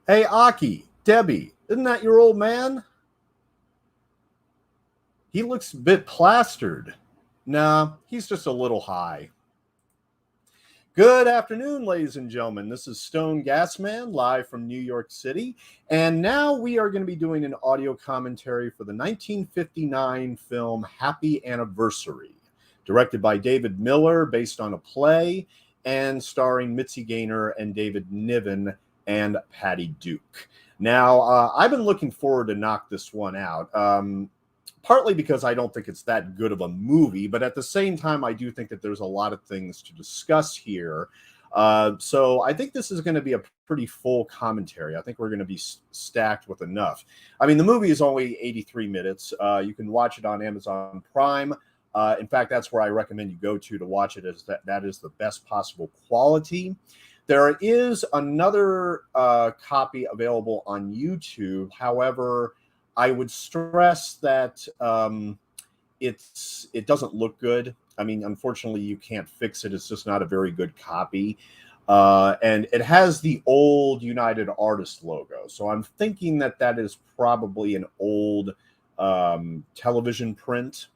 Hey, Aki, Debbie, isn't that your old man? He looks a bit plastered. Nah, he's just a little high. Good afternoon, ladies and gentlemen. This is Stone Gasman live from New York City. And now we are going to be doing an audio commentary for the 1959 film Happy Anniversary, directed by David Miller, based on a play, and starring Mitzi Gaynor and David Niven and Patty Duke. Now, I've been looking forward to knock this one out. Partly because I don't think it's that good of a movie, but at the same time, I do think that there's a lot of things to discuss here. So I think this is going to be a pretty full commentary. I think we're going to be stacked with enough. I mean, the movie is only 83 minutes. You can watch it on Amazon Prime. In fact, that's where I recommend you go to watch it, as that is the best possible quality. There is another copy available on YouTube. However, I would stress that it doesn't look good. I mean, unfortunately, you can't fix it. It's just not a very good copy. And it has the old United Artists logo. So I'm thinking that that is probably an old television print,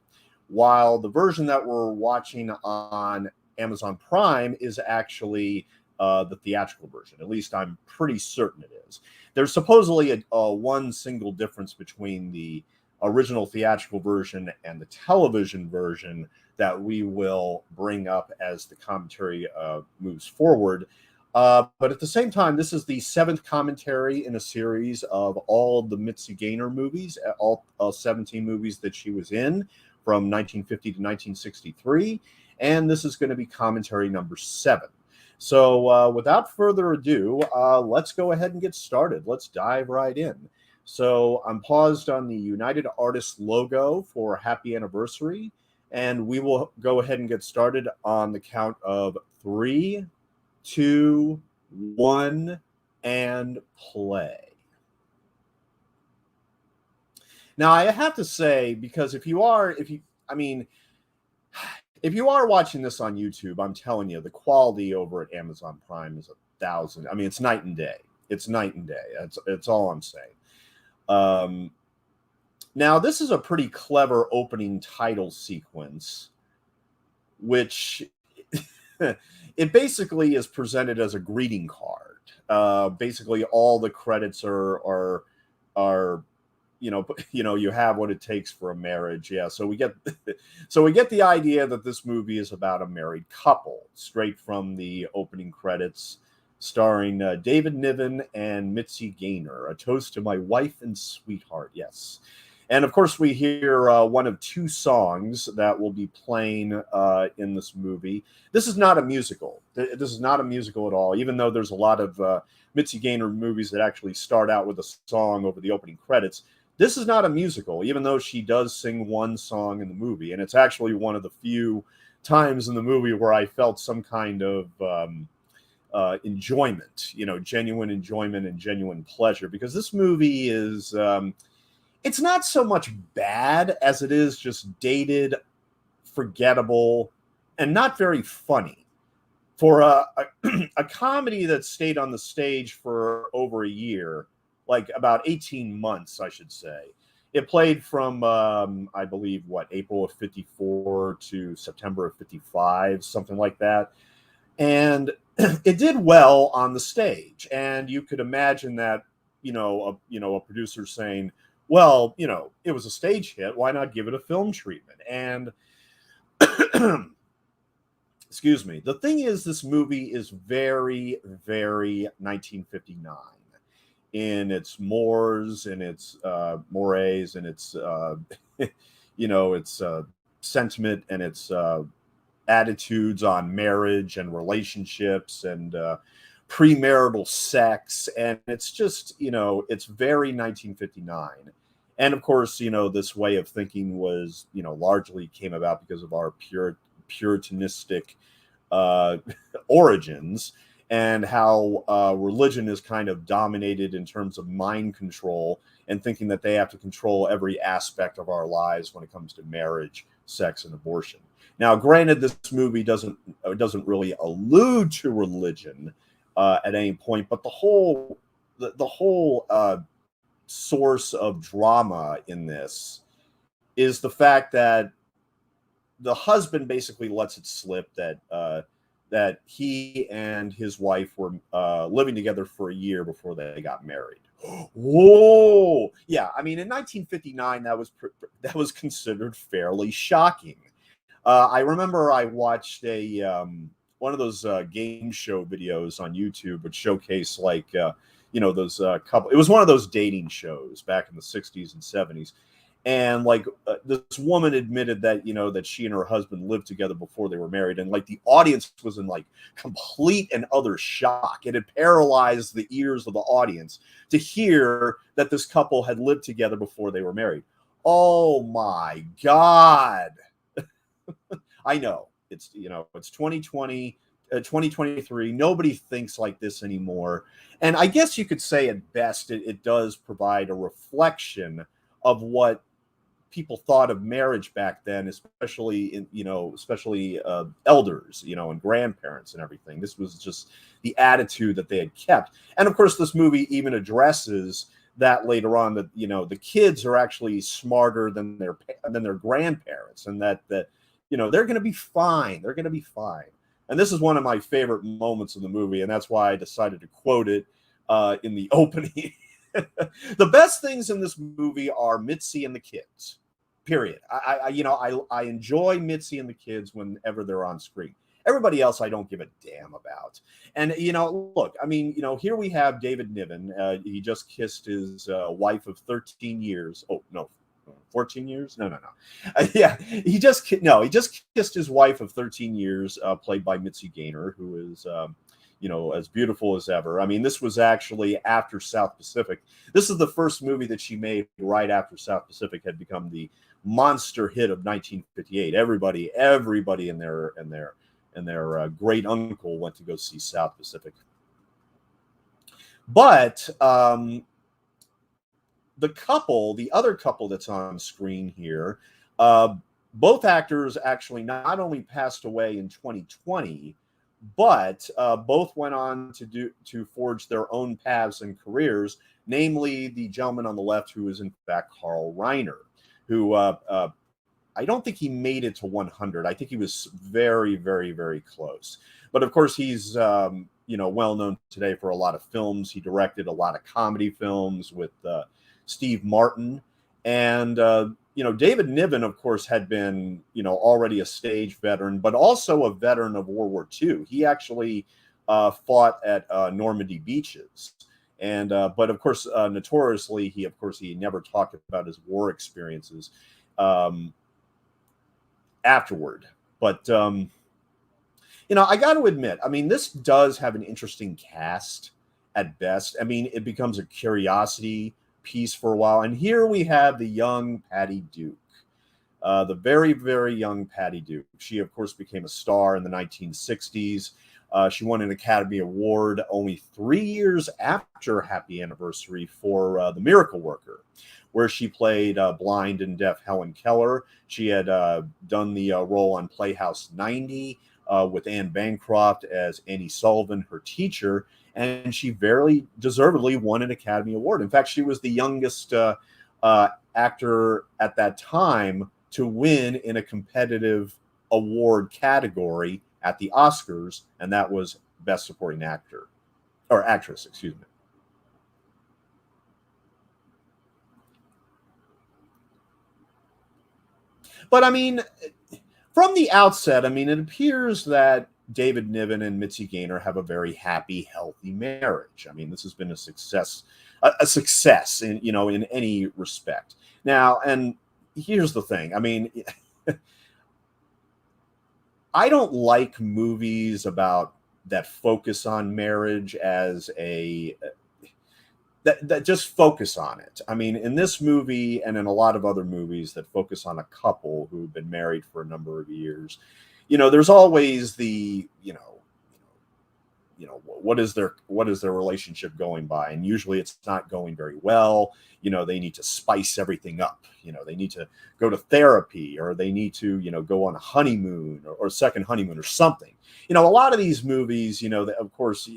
while the version that we're watching on Amazon Prime is actually the theatrical version. At least I'm pretty certain it is. There's supposedly a one single difference between the original theatrical version and the television version that we will bring up as the commentary moves forward. But at the same time, this is the seventh commentary in a series of all the Mitzi Gaynor movies, all 17 movies that she was in from 1950 to 1963. And this is going to be commentary number 7. So without further ado, let's go ahead and get started. Let's dive right in. So I'm paused on the United Artists logo for Happy Anniversary, and we will go ahead and get started on the count of 3, 2, 1, and play. Now, I have to say, because if you are watching this on YouTube, I'm telling you, the quality over at Amazon Prime is 1,000. I mean, it's night and day. It's night and day. That's all I'm saying. Now, this is a pretty clever opening title sequence, which it basically is presented as a greeting card. Basically, all the credits are you have what it takes for a marriage. Yeah, so we get the idea that this movie is about a married couple, straight from the opening credits, starring David Niven and Mitzi Gaynor. A toast to my wife and sweetheart. Yes. And of course, we hear one of 2 songs that will be playing in this movie. This is not a musical. This is not a musical at all, even though there's a lot of Mitzi Gaynor movies that actually start out with a song over the opening credits. This is not a musical, even though she does sing one song in the movie. And it's actually one of the few times in the movie where I felt some kind of enjoyment, genuine enjoyment and genuine pleasure, because this movie is, it's not so much bad as it is just dated, forgettable, and not very funny. For a comedy that stayed on the stage for over a year, like about 18 months, I should say. It played from, I believe, April of 54 to September of 55, something like that. And it did well on the stage. And you could imagine that, a producer saying, well, it was a stage hit. Why not give it a film treatment? And excuse me. The thing is, this movie is very, very 1959. In its mores and its mores and its its sentiment and its attitudes on marriage and relationships and premarital sex, and it's just it's very 1959. And of course, this way of thinking was largely came about because of our puritanistic origins, and how religion is kind of dominated in terms of mind control and thinking that they have to control every aspect of our lives when it comes to marriage, sex, and abortion. Now, granted, this movie doesn't really allude to religion at any point, but the whole the whole source of drama in this is the fact that the husband basically lets it slip that he and his wife were living together for a year before they got married. Whoa! Yeah, I mean, in 1959, that was considered fairly shocking. I remember I watched a one of those game show videos on YouTube, which showcase like those couple. It was one of those dating shows back in the 60s and 70s, and like this woman admitted that that she and her husband lived together before they were married, and like the audience was in like complete and utter shock. It had paralyzed the ears of the audience to hear that this couple had lived together before they were married. Oh my God. I know it's 2020, 2023. Nobody thinks like this anymore. And I guess you could say at best it does provide a reflection of what people thought of marriage back then, especially elders, and grandparents and everything. This was just the attitude that they had kept. And of course, this movie even addresses that later on, that the kids are actually smarter than their grandparents, and that they're going to be fine. They're going to be fine. And this is one of my favorite moments in the movie, and that's why I decided to quote it in the opening. The best things in this movie are Mitzi and the kids. Period. I enjoy Mitzi and the kids whenever they're on screen. Everybody else I don't give a damn about. And look, I mean, here we have David Niven. He just kissed his wife of 13 years. Oh no, 14 years? No. Yeah, he just kissed his wife of 13 years, played by Mitzi Gaynor, who is as beautiful as ever. I mean, this was actually after South Pacific. This is the first movie that she made right after South Pacific had become the monster hit of 1958. Everybody and their great uncle went to go see South Pacific. But the other couple that's on screen here, both actors actually not only passed away in 2020, but both went on to forge their own paths and careers. Namely, the gentleman on the left, who is in fact Carl Reiner, who I don't think he made it to 100. I think he was very, very, very close. But of course, he's well known today for a lot of films. He directed a lot of comedy films with Steve Martin, and David Niven, of course, had been already a stage veteran, but also a veteran of World War II. He actually fought at Normandy beaches. And but of course, notoriously, he never talked about his war experiences afterward. But I got to admit, I mean, this does have an interesting cast at best. I mean, it becomes a curiosity piece for a while, and here we have the young Patty Duke, the very, very young Patty Duke. She, of course, became a star in the 1960s. She won an Academy Award only 3 years after Happy Anniversary for The Miracle Worker, where she played blind and deaf Helen Keller. She had done the role on Playhouse 90 with Anne Bancroft as Annie Sullivan, her teacher, and she very deservedly won an Academy Award. In fact, she was the youngest actor at that time to win in a competitive award category at the Oscars, and that was Best Supporting Actor, or Actress, excuse me. But I mean, from the outset, I mean, it appears that David Niven and Mitzi Gaynor have a very happy, healthy marriage. I mean, this has been a success in any respect. Now, and here's the thing. I mean, I don't like movies about that focus on marriage as that just focus on it. I mean, in this movie and in a lot of other movies that focus on a couple who've been married for a number of years, there's always the, what is their relationship going by? And usually it's not going very well. They need to spice everything up. They need to go to therapy, or they need to, go on a honeymoon or second honeymoon or something. A lot of these movies, of course,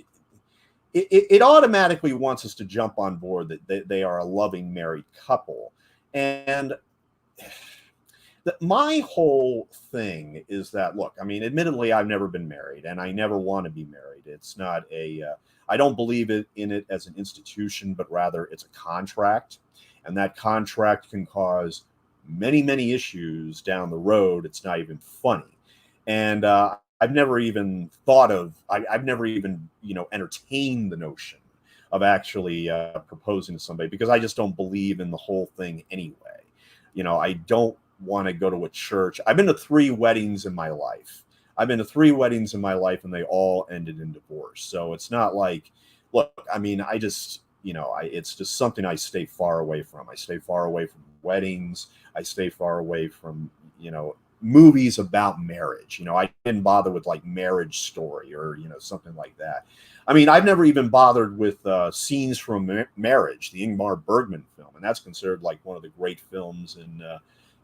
it automatically wants us to jump on board that they are a loving married couple. And my whole thing is that, look, I mean, admittedly, I've never been married and I never want to be married. It's not I don't believe in it as an institution, but rather it's a contract. And that contract can cause many, many issues down the road. It's not even funny. And I've never even I've never even, entertained the notion of actually proposing to somebody, because I just don't believe in the whole thing anyway. I don't want to go to a church. I've been to 3 weddings in my life. And they all ended in divorce. So it's not like, look, I mean, I just, it's just something I stay far away from. I stay far away from weddings. I stay far away from, movies about marriage. I didn't bother with like Marriage Story or, something like that. I mean, I've never even bothered with Scenes from Marriage, the Ingmar Bergman film. And that's considered like one of the great films in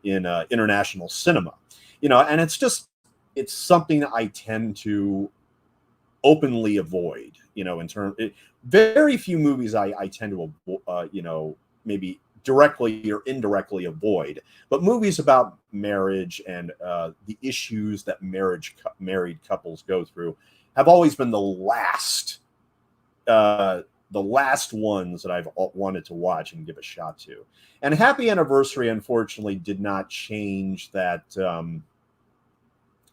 international cinema, and it's something I tend to openly avoid, very few movies I tend to, maybe directly or indirectly avoid, but movies about marriage and the issues that married couples go through have always been the last ones that I've wanted to watch and give a shot to. And Happy Anniversary, unfortunately, did not change that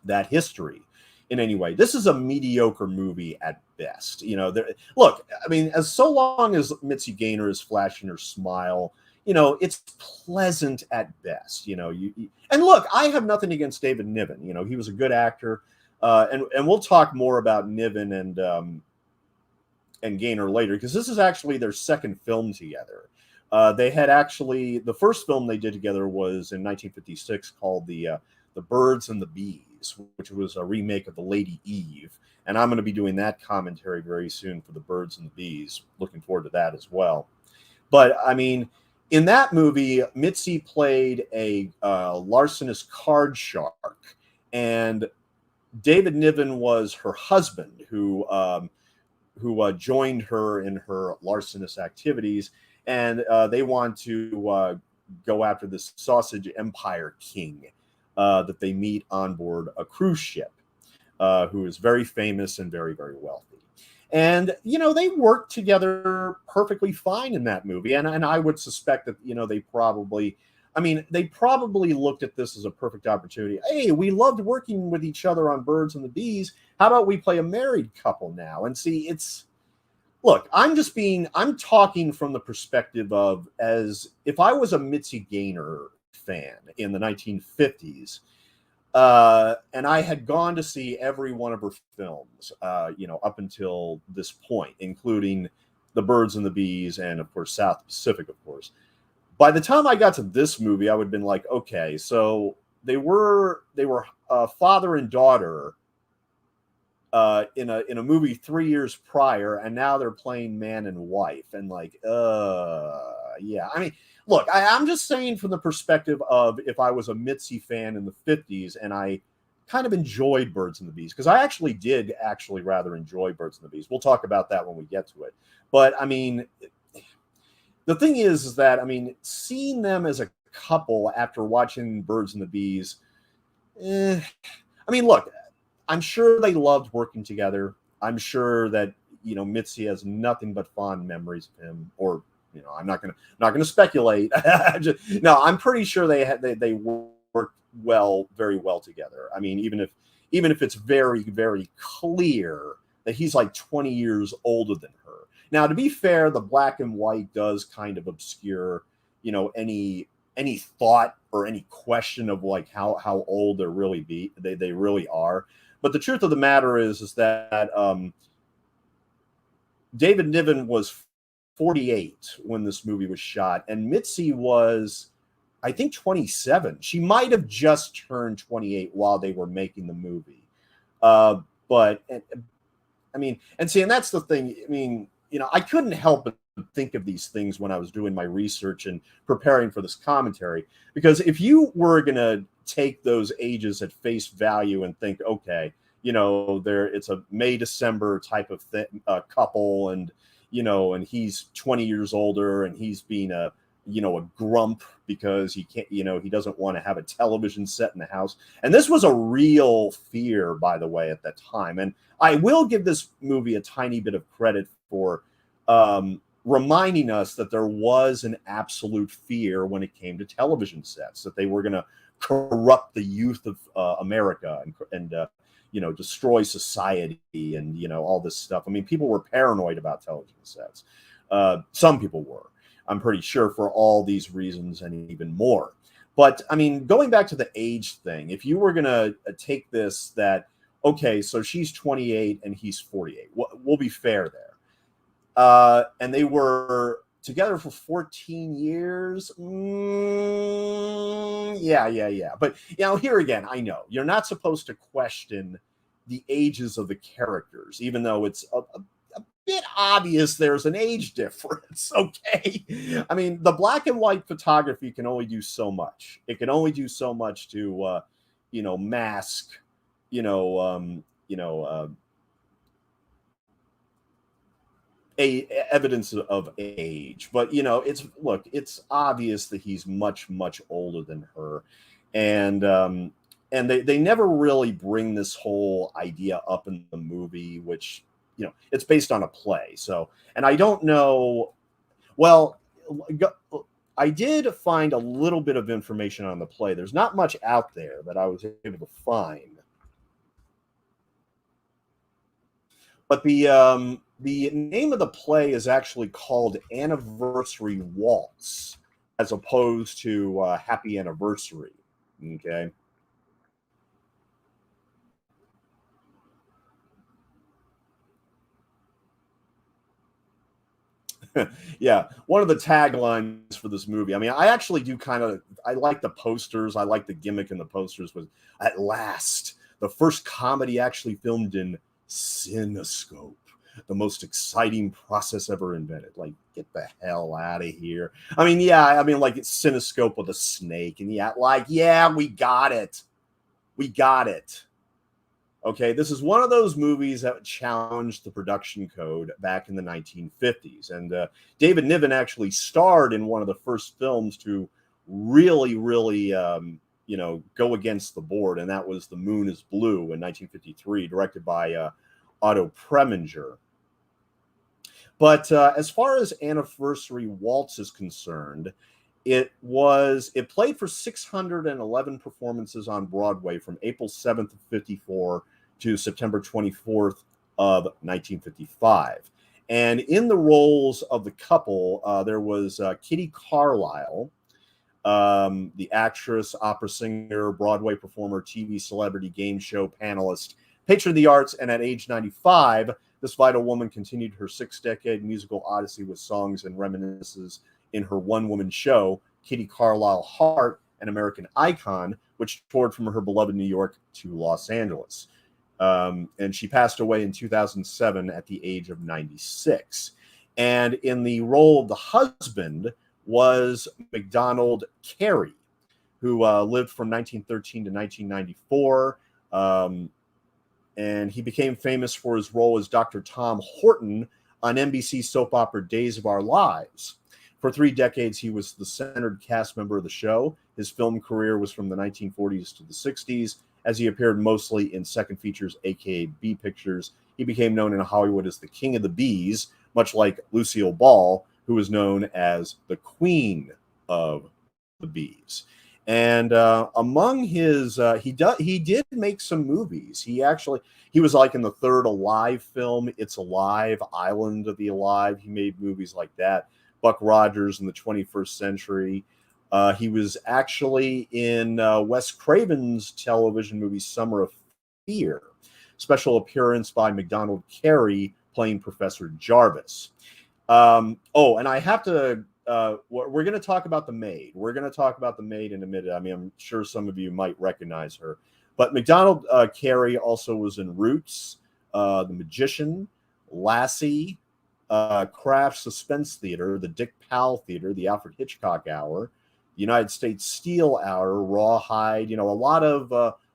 that history in any way. This is a mediocre movie at best. Look, I mean, so long as Mitzi Gaynor is flashing her smile, it's pleasant at best. And look, I have nothing against David Niven. He was a good actor, and we'll talk more about Niven and Gaynor later, because this is actually their second film together. They had actually, the first film they did together was in 1956 called The Birds and the Bees, which was a remake of The Lady Eve. And I'm going to be doing that commentary very soon for The Birds and the Bees. Looking forward to that as well. But I mean, in that movie, Mitzi played a larcenous card shark, and David Niven was her husband, who joined her in her larcenous activities, and they want to go after this sausage empire king that they meet on board a cruise ship, who is very famous and very, very wealthy. And, they worked together perfectly fine in that movie. And I would suspect that, they probably looked at this as a perfect opportunity. Hey, we loved working with each other on Birds and the Bees. How about we play a married couple now? And see, look, I'm talking from the perspective of, as if I was a Mitzi Gaynor fan in the 1950s, and I had gone to see every one of her films, up until this point, including The Birds and the Bees and, of course, South Pacific, of course. By the time I got to this movie, I would have been like, okay, so they were father and daughter in a movie 3 years prior, and now they're playing man and wife, and like, yeah. I mean, look, I'm just saying from the perspective of if I was a Mitzi fan in the 50s and I kind of enjoyed Birds and the Bees, because I actually did rather enjoy Birds and the Bees. We'll talk about that when we get to it. But I mean, the thing is that, I mean, seeing them as a couple after watching Birds and the Bees, I mean, look, I'm sure they loved working together. I'm sure that, Mitzi has nothing but fond memories of him, or, I'm not gonna speculate. No, I'm pretty sure they worked very well together. I mean, even if it's very, very clear that he's like 20 years older than her. Now, to be fair, the black and white does kind of obscure, any thought or any question of like how old they really are. But the truth of the matter is that David Niven was 48 when this movie was shot, and Mitzi was, I think, 27. She might have just turned 28 while they were making the movie. But I mean, and that's the thing. I mean, I couldn't help but think of these things when I was doing my research and preparing for this commentary, because if you were going to take those ages at face value and think, okay, it's a May December type of couple, and and he's 20 years older, and he's being a grump because he can't, he doesn't want to have a television set in the house. And this was a real fear, by the way, at that time. And I will give this movie a tiny bit of credit for reminding us that there was an absolute fear when it came to television sets, that they were going to corrupt the youth of America and destroy society and, all this stuff. I mean, people were paranoid about television sets. Some people were, I'm pretty sure, for all these reasons and even more. But I mean, going back to the age thing, if you were going to take this, that, okay, so she's 28 and he's 48, we'll be fair there. And they were together for 14 years. Yeah. But, here again, I know you're not supposed to question the ages of the characters, even though it's a bit obvious there's an age difference. Okay. I mean, the black and white photography can only do so much. It can only do so much to, mask, evidence of age. But it's obvious that he's much older than her, and they never really bring this whole idea up in the movie, which it's based on a play. So, and I don't know, well, I did find a little bit of information on the play. There's not much out there that I was able to find, but the name of the play is actually called Anniversary Waltz, as opposed to Happy Anniversary. Okay. Yeah, one of the taglines for this movie. I mean, I actually do I like the posters. I like the gimmick in the posters was, at last, the first comedy actually filmed in Cinescope, the most exciting process ever invented. Like, get the hell out of here. I mean, yeah, like it's Cinescope with a snake, and we got it. We got it. Okay, this is one of those movies that challenged the production code back in the 1950s. And David Niven actually starred in one of the first films to really, go against the board. And that was The Moon is Blue in 1953, directed by Otto Preminger. But as far as Anniversary Waltz is concerned, it played for 611 performances on Broadway from April 7th of 54 to September 24th of 1955. And in the roles of the couple, there was Kitty Carlisle, the actress, opera singer, Broadway performer, TV celebrity, game show panelist, patron of the arts, and at age 95, this vital woman continued her 6-decade musical odyssey with songs and reminiscences in her one-woman show, Kitty Carlisle Heart, an American Icon, which toured from her beloved New York to Los Angeles. And she passed away in 2007 at the age of 96. And in the role of the husband was MacDonald Carey, who lived from 1913 to 1994. And he became famous for his role as Dr. Tom Horton on NBC soap opera Days of Our Lives. For 3 decades, he was the centered cast member of the show. His film career was from the 1940s to the 60s, as he appeared mostly in second features, aka B pictures. He became known in Hollywood as the King of the Bees, much like Lucille Ball, who was known as the Queen of the Bees. And among his, he did make some movies. He was like in the third Alive film, It's Alive, Island of the Alive. He made movies like that. Buck Rogers in the 21st Century. He was actually in Wes Craven's television movie Summer of Fear. Special appearance by MacDonald Carey playing Professor Jarvis. And I have to, we're going to talk about the maid. We're going to talk about the maid in a minute. I mean, I'm sure some of you might recognize her. But MacDonald Carey also was in Roots, The Magician, Lassie, Kraft Suspense Theater, the Dick Powell Theater, the Alfred Hitchcock Hour, the United States Steel Hour, Rawhide, a lot of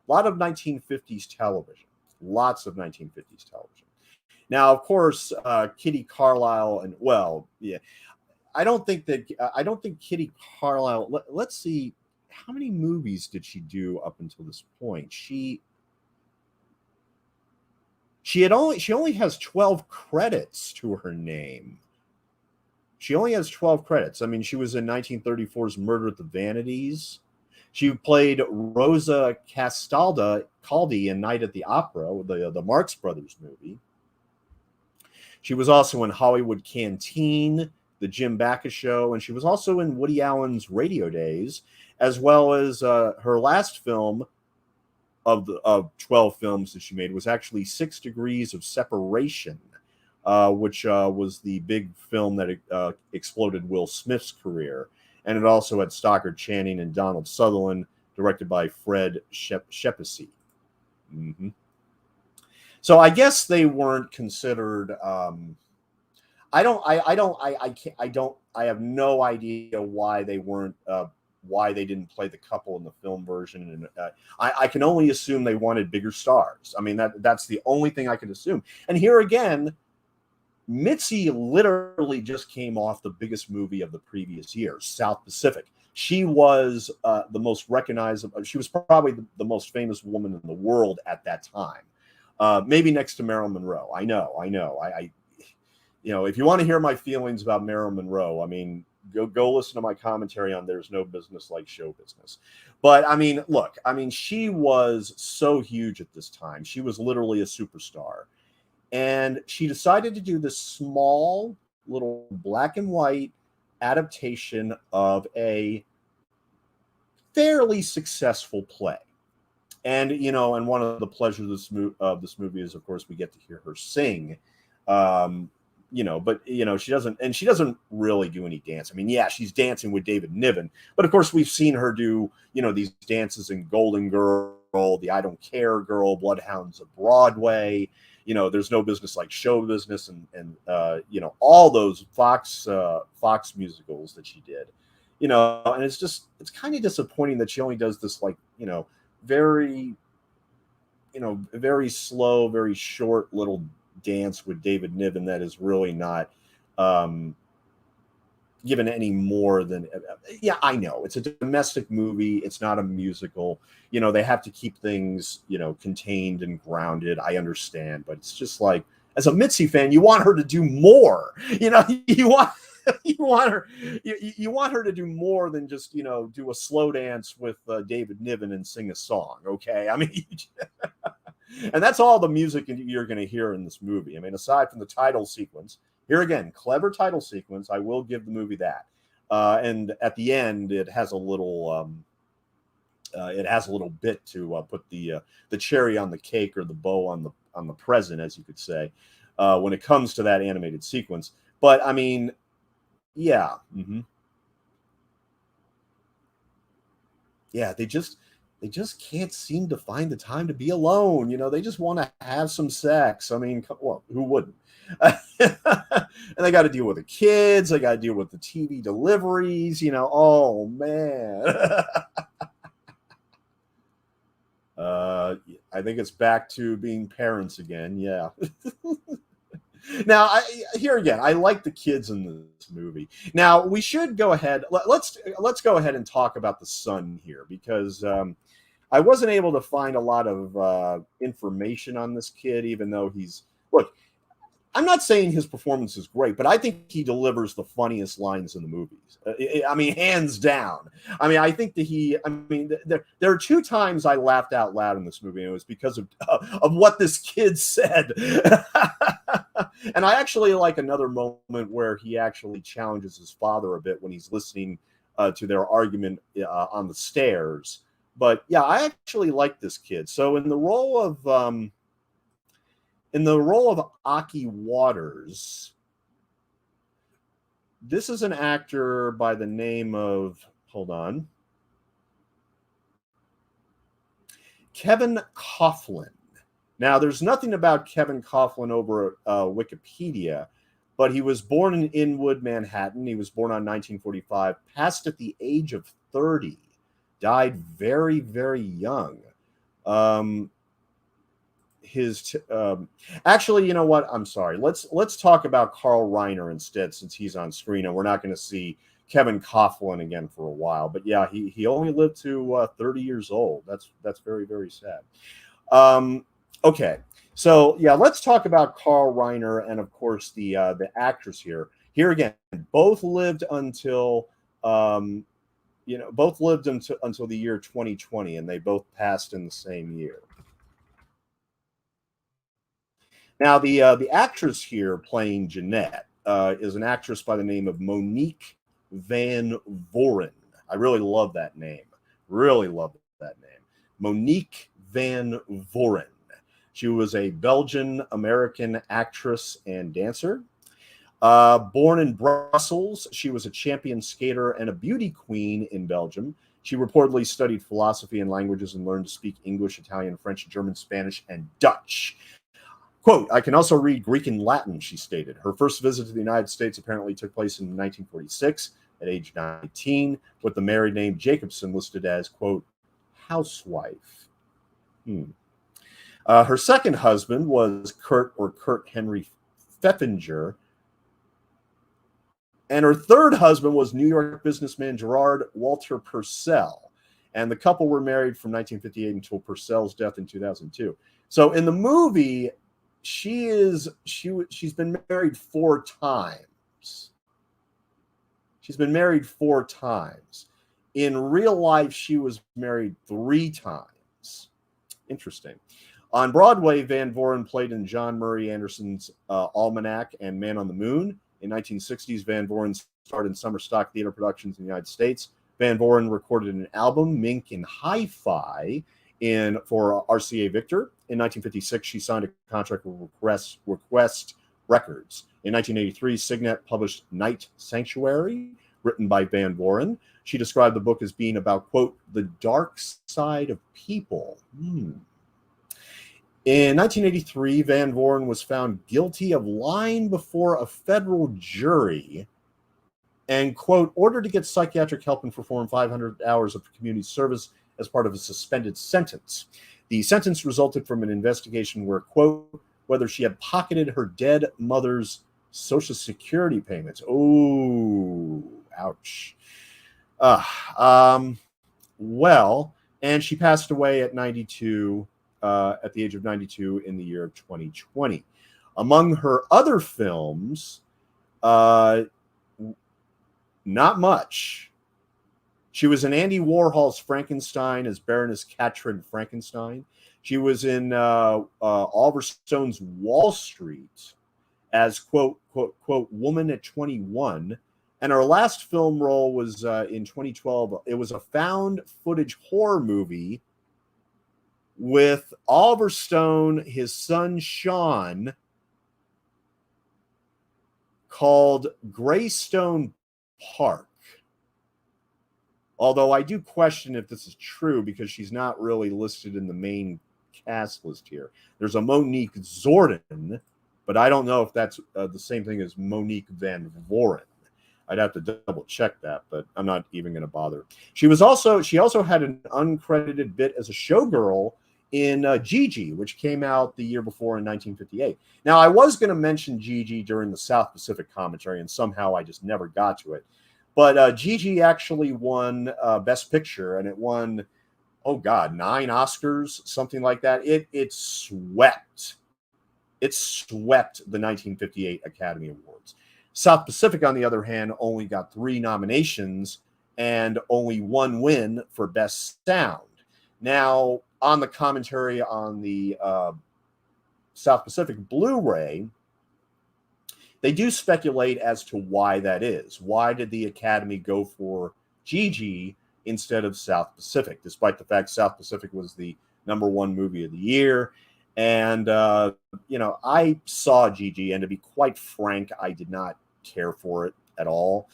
1950s television. lots of 1950s television. Now, of course, Kitty Carlisle, and well, yeah, I don't think Kitty Carlisle. Let's see, how many movies did she do up until this point? She only has 12 credits to her name. She only has 12 credits. I mean, she was in 1934's Murder at the Vanities. She played Rosa Caldi in Night at the Opera, the Marx Brothers movie. She was also in Hollywood Canteen, The Jim Backus Show, and she was also in Woody Allen's Radio Days, as well as her last film of 12 films that she made was actually 6 Degrees of Separation, which was the big film that exploded Will Smith's career. And it also had Stockard Channing and Donald Sutherland, directed by Fred Schepisi. Mm-hmm. So I guess they weren't considered. I have no idea why they weren't. Why they didn't play the couple in the film version, and I can only assume they wanted bigger stars. I mean, that's the only thing I could assume. And here again, Mitzi literally just came off the biggest movie of the previous year, South Pacific. She was the most recognizable. She was probably the most famous woman in the world at that time. Maybe next to Marilyn Monroe. I know. If you want to hear my feelings about Marilyn Monroe, I mean, go listen to my commentary on There's No Business Like Show Business. But I mean, look, she was so huge at this time. She was literally a superstar. And she decided to do this small little black and white adaptation of a fairly successful play. And, and one of the pleasures of this movie is, of course, we get to hear her sing. But she doesn't really do any dance. I mean, yeah, she's dancing with David Niven, but of course we've seen her do, these dances in Golden Girl, The I Don't Care Girl, Bloodhounds of Broadway, There's No Business Like Show Business, and all those Fox musicals that she did, and it's kind of disappointing that she only does this, like, very slow, very short little dance with David Niven that is really not given any more than, I know it's a domestic movie, it's not a musical, they have to keep things contained and grounded. I understand, but it's just like, as a Mitzi fan, you want her to do more. You want her to do more than just do a slow dance with David Niven and sing a song. Okay, I mean. And that's all the music you're going to hear in this movie. I mean, aside from the title sequence, here again, clever title sequence. I will give the movie that. And at the end, it has a little bit to put the cherry on the cake, or the bow on the present, as you could say, when it comes to that animated sequence. But I mean, yeah, yeah, they just can't seem to find the time to be alone. They just want to have some sex. I mean, well, who wouldn't? And they got to deal with the kids. They got to deal with the TV deliveries. Oh man. I think it's back to being parents again. Yeah. Now, here again, I like the kids in this movie. Now, we should go ahead. Let's go ahead and talk about the son here, because I wasn't able to find a lot of information on this kid, even though look, I'm not saying his performance is great, but I think he delivers the funniest lines in the movies. I mean, hands down. I mean, I think that there are 2 times I laughed out loud in this movie, and it was because of what this kid said. And I actually like another moment where he actually challenges his father a bit when he's listening to their argument on the stairs. But yeah, I actually like this kid. So in the role of Aki Waters, this is an actor by the name of, Kevin Coughlin. Now, there's nothing about Kevin Coughlin over Wikipedia, but he was born in Inwood, Manhattan. He was born on 1945, passed at the age of 30, died very, very young. actually, you know what? I'm sorry. Let's talk about Carl Reiner instead, since he's on screen, and we're not going to see Kevin Coughlin again for a while. But yeah, he only lived to 30 years old. That's very, very sad. Okay, so yeah, let's talk about Carl Reiner and of course the actress here. Here again, both lived until both lived until the year 2020, and they both passed in the same year. Now, the actress here playing Jeanette is an actress by the name of Monique Van Voren. I really love that name. Really love that name. Monique Van Voren. She was a Belgian American actress and dancer. Born in Brussels, she was a champion skater and a beauty queen in Belgium. She reportedly studied philosophy and languages and learned to speak English, Italian, French, German, Spanish, and Dutch. Quote, I can also read Greek and Latin, she stated. Her first visit to the United States apparently took place in 1946 at age 19, with the married name Jacobson listed as, quote, housewife. Her second husband was Kurt Henry Pfeffinger, and her third husband was New York businessman Gerard Walter Purcell. And the couple were married from 1958 until Purcell's death in 2002. So in the movie, she's been married 4 times. She's been married 4 times. In real life, she was married 3 times. Interesting. On Broadway, Van Voren played in John Murray Anderson's Almanac and Man on the Moon. In 1960s, Van Voren starred in summer stock theater productions in the United States. Van Voren recorded an album, Mink and Hi-Fi, for RCA Victor. In 1956, she signed a contract with Request Records. In 1983, Signet published Night Sanctuary, written by Van Voren. She described the book as being about, quote, the dark side of people. In 1983, Van Voren was found guilty of lying before a federal jury and, quote, ordered to get psychiatric help and perform 500 hours of community service as part of a suspended sentence. The sentence resulted from an investigation where, quote, whether she had pocketed her dead mother's Social Security payments. Oh, ouch. Well, and she passed away at 92, at the age of 92 in the year of 2020. Among her other films, not much. She was in Andy Warhol's Frankenstein as Baroness Katrin Frankenstein. She was in Oliver Stone's Wall Street as, quote, quote, quote, woman at 21. And her last film role was in 2012. It was a found footage horror movie with Oliver Stone, his son Sean, called Greystone Park. Although I do question if this is true because she's not really listed in the main cast list here. There's a Monique Zordon, but I don't know if that's the same thing as Monique Van Voren. I'd have to double check that, but I'm not even going to bother. She also had an uncredited bit as a showgirl in Gigi, which came out the year before in 1958. Now, I was going to mention Gigi during the South Pacific commentary, and somehow I just never got to it. But Gigi actually won Best Picture, and it won, 9 Oscars, something like that. It swept the 1958 Academy Awards. South Pacific, on the other hand, only got 3 nominations and only 1 win for Best Sound. Now, on the commentary on the South Pacific Blu-ray, they do speculate as to why that is. Why did the Academy go for Gigi instead of South Pacific, despite the fact South Pacific was the #1 movie of the year? And, I saw Gigi, and to be quite frank, I did not care for it at all.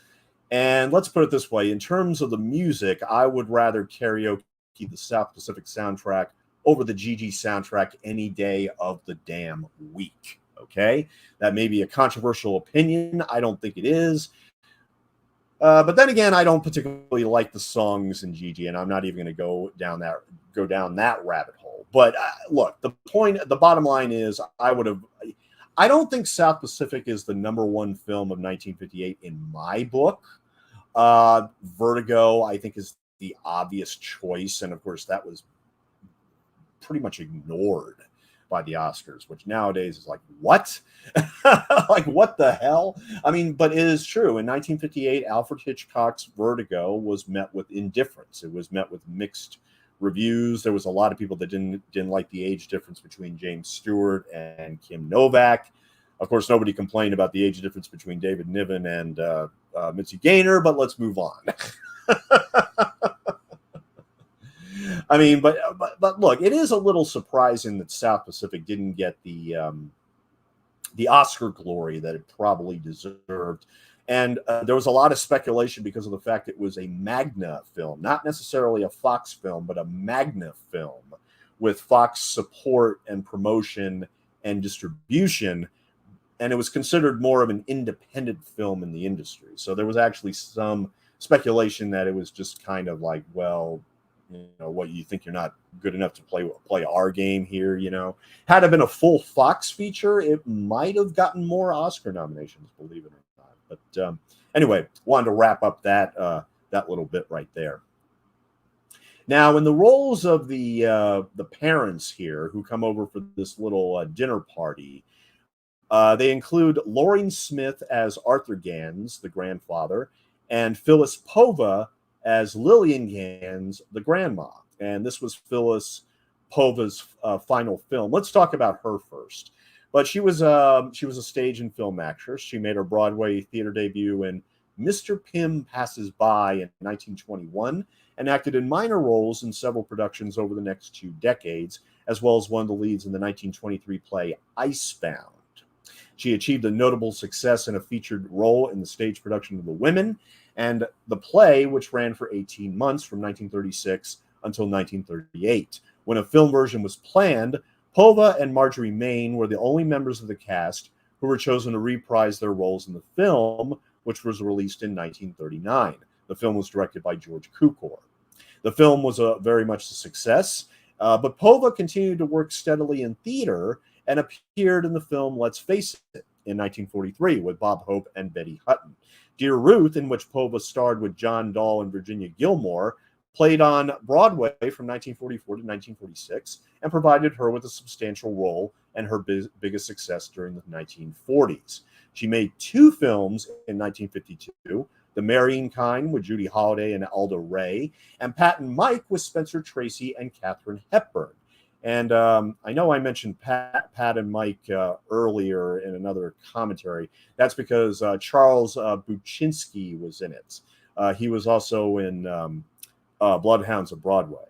And let's put it this way. In terms of the music, I would rather karaoke the South Pacific soundtrack over the Gigi soundtrack any day of the damn week. Okay? That may be a controversial opinion. I don't think it is. But then again, I don't particularly like the songs in Gigi, and I'm not even going to go down that rabbit hole. But look, the bottom line is, I don't think South Pacific is the number one film of 1958 in my book. Vertigo, I think, is the obvious choice, and of course, that was pretty much ignored by the Oscars, which nowadays is like, what? Like, what the hell? I mean, but it is true. In 1958, Alfred Hitchcock's Vertigo was met with indifference. It was met with mixed reviews. There was a lot of people that didn't like the age difference between James Stewart and Kim Novak. Of course, nobody complained about the age difference between David Niven and Mitzi Gaynor, but let's move on. I mean, but look, it is a little surprising that South Pacific didn't get the Oscar glory that it probably deserved. And there was a lot of speculation because of the fact it was a Magna film, not necessarily a Fox film, but a Magna film with Fox support and promotion and distribution. And it was considered more of an independent film in the industry. So there was actually some speculation that it was just kind of like, well, what, you think you're not good enough to play our game here, Had it been a full Fox feature, it might have gotten more Oscar nominations, believe it or not. But anyway, wanted to wrap up that little bit right there. Now, in the roles of the parents here who come over for this little dinner party, they include Loring Smith as Arthur Gans, the grandfather, and Phyllis Pova as Lillian Gans, the grandma. And this was Phyllis Pova's final film. Let's talk about her first. But she was a stage and film actress. She made her Broadway theater debut in Mr. Pym Passes By in 1921 and acted in minor roles in several productions over the next 2 decades, as well as one of the leads in the 1923 play Icebound. She achieved a notable success in a featured role in the stage production of The Women and the play, which ran for 18 months from 1936 until 1938. When a film version was planned, Pova and Marjorie Main were the only members of the cast who were chosen to reprise their roles in the film, which was released in 1939. The film was directed by George Cukor. The film was very much a success, but Pova continued to work steadily in theater and appeared in the film Let's Face It in 1943 with Bob Hope and Betty Hutton. Dear Ruth, in which Pova starred with John Dahl and Virginia Gilmore, played on Broadway from 1944 to 1946 and provided her with a substantial role and her biggest success during the 1940s. She made 2 films in 1952, The Marrying Kind with Judy Holliday and Alda Ray, and Pat and Mike with Spencer Tracy and Katharine Hepburn. And I know I mentioned Pat and Mike earlier in another commentary. That's because Charles Buczynski was in it. He was also in Bloodhounds of Broadway.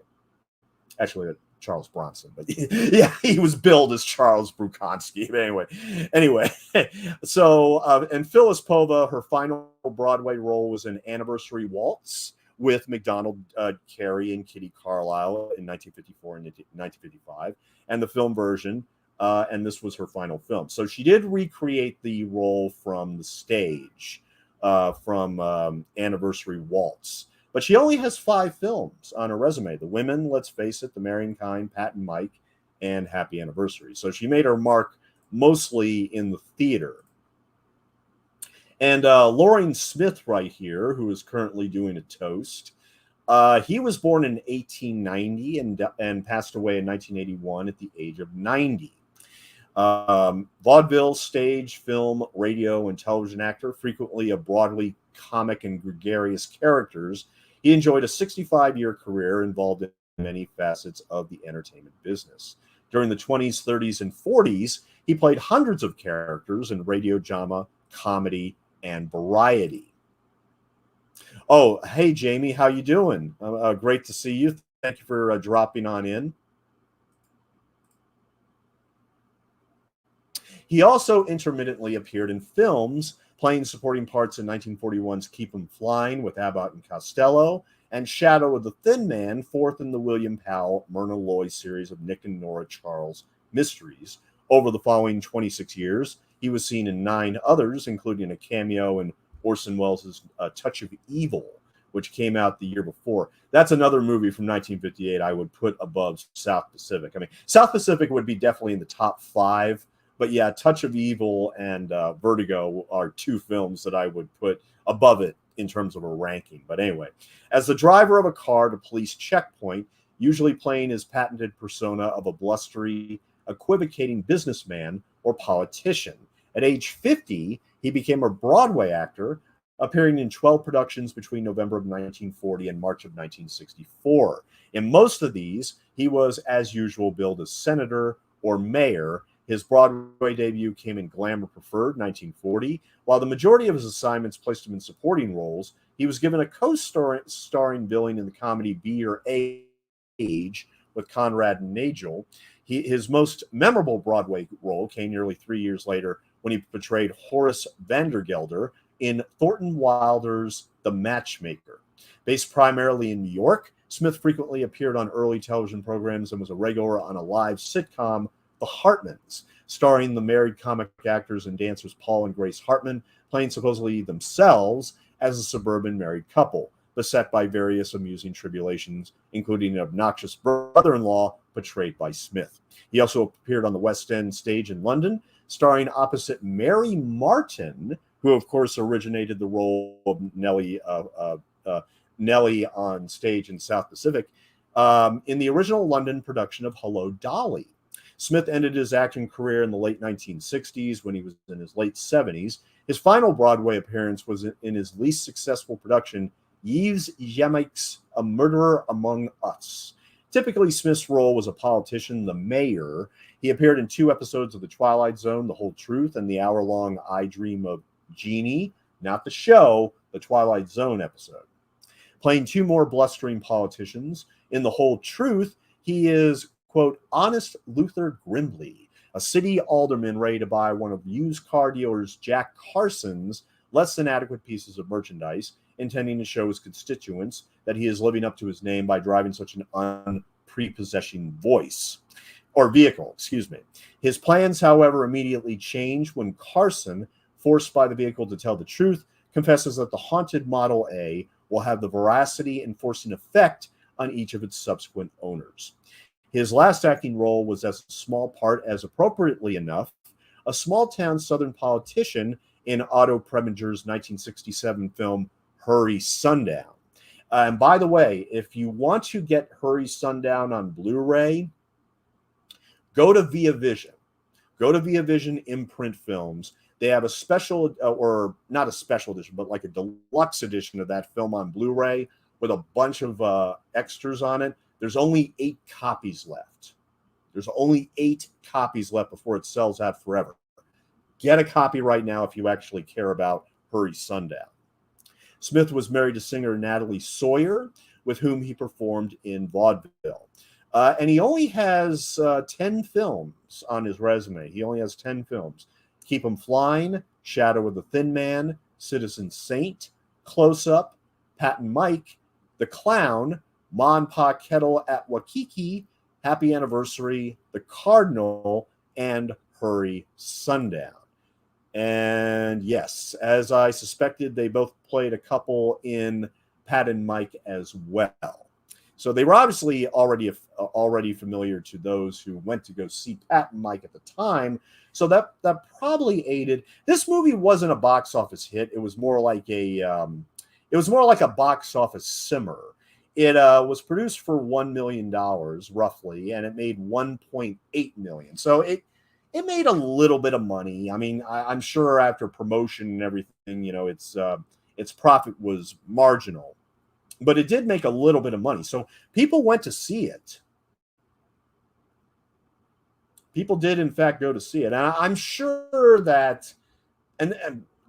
Actually, Charles Bronson, but yeah, he was billed as Charles Buczynski. But anyway, so and Phyllis Pova, her final Broadway role was in Anniversary Waltz with MacDonald Carey and Kitty Carlisle in 1954 and 1955, and the film version, and this was her final film. So she did recreate the role from the stage, from Anniversary Waltz, but she only has 5 films on her resume: The Women, Let's Face It, The Marrying Kind, Pat and Mike, and Happy Anniversary. So she made her mark mostly in the theater. And Loring Smith right here, who is currently doing a toast, he was born in 1890 and passed away in 1981 at the age of 90. Vaudeville, stage, film, radio, and television actor, frequently a broadly comic and gregarious characters, he enjoyed a 65-year career involved in many facets of the entertainment business. During the 20s, 30s, and 40s, he played hundreds of characters in radio drama, comedy, and variety. Oh, hey, Jamie, how you doing? Great to see you. Thank you for dropping on in. He also intermittently appeared in films, playing supporting parts in 1941's Keep 'Em Flying with Abbott and Costello, and Shadow of the Thin Man, fourth in the William Powell, Myrna Loy series of Nick and Nora Charles mysteries. Over the following 26 years, he was seen in 9 others, including a cameo in Orson Welles' Touch of Evil, which came out the year before. That's another movie from 1958 I would put above South Pacific. I mean, South Pacific would be definitely in the top 5, but yeah, Touch of Evil and Vertigo are 2 films that I would put above it in terms of a ranking. But anyway, as the driver of a car at a police checkpoint, usually playing his patented persona of a blustery, equivocating businessman or politician. At age 50, he became a Broadway actor, appearing in 12 productions between November of 1940 and March of 1964. In most of these, he was, as usual, billed as senator or mayor. His Broadway debut came in Glamour Preferred, 1940. While the majority of his assignments placed him in supporting roles, he was given a co-starring billing in the comedy Be Your Age with Conrad and Nagel. His most memorable Broadway role came nearly 3 years later when he portrayed Horace Vandergelder in Thornton Wilder's The Matchmaker. Based primarily in New York, Smith frequently appeared on early television programs and was a regular on a live sitcom, The Hartmans, starring the married comic actors and dancers Paul and Grace Hartman, playing supposedly themselves as a suburban married couple, beset by various amusing tribulations, including an obnoxious brother-in-law portrayed by Smith. He also appeared on the West End stage in London, starring opposite Mary Martin, who, of course, originated the role of Nellie on stage in South Pacific, in the original London production of Hello, Dolly. Smith ended his acting career in the late 1960s when he was in his late 70s. His final Broadway appearance was in his least successful production, Yves Yemek's A Murderer Among Us. Typically, Smith's role was a politician, the mayor. He appeared in 2 episodes of The Twilight Zone, The Whole Truth, and the hour-long I Dream of Jeannie, not the show, the Twilight Zone episode. Playing 2 more blustering politicians. In The Whole Truth, he is, quote, honest Luther Grimley, a city alderman ready to buy one of used car dealers Jack Carson's less than adequate pieces of merchandise, intending to show his constituents that he is living up to his name by driving such an unprepossessing vehicle. His plans, however, immediately change when Carson, forced by the vehicle to tell the truth, confesses that the haunted Model A will have the veracity enforcing effect on each of its subsequent owners. His last acting role was as a small part, as appropriately enough, a small-town Southern politician in Otto Preminger's 1967 film Hurry Sundown. And by the way, if you want to get Hurry Sundown on Blu-ray, go to Via Vision. Go to Via Vision Imprint Films. They have a special, or not a special edition, but like a deluxe edition of that film on Blu-ray with a bunch of extras on it. There's only 8 copies left. There's only 8 copies left before it sells out forever. Get a copy right now if you actually care about Hurry Sundown. Smith was married to singer Natalie Sawyer, with whom he performed in vaudeville. And he only has 10 films on his resume. He only has 10 films. Keep 'Em Flying, Shadow of the Thin Man, Citizen Saint, Close Up, Pat and Mike, The Clown, Ma and Pa Kettle at Waikiki, Happy Anniversary, The Cardinal, and Hurry Sundown. And yes, as I suspected, they both played a couple in Pat and Mike as well. So they were obviously already familiar to those who went to go see Pat and Mike at the time. So that probably aided. This movie wasn't a box office hit. It was more like a box office simmer. It was produced for $1 million roughly, and it made $1.8 million. So it made a little bit of money. I mean, I'm sure after promotion and everything, its profit was marginal, but it did make a little bit of money. So people went to see it. People did, in fact, go to see it. And I'm sure that, and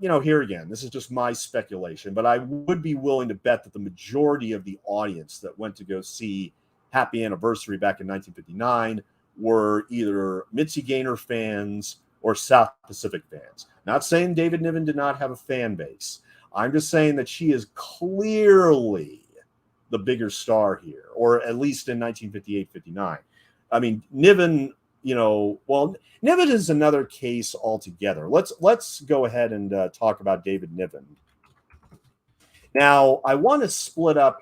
here again, this is just my speculation, but I would be willing to bet that the majority of the audience that went to go see Happy Anniversary back in 1959 were either Mitzi Gaynor fans or South Pacific fans. Not saying David Niven did not have a fan base. I'm just saying that she is clearly the bigger star here, or at least in 1958-59. I mean, Niven, Niven is another case altogether. Let's go ahead and talk about David Niven. Now, I want to split up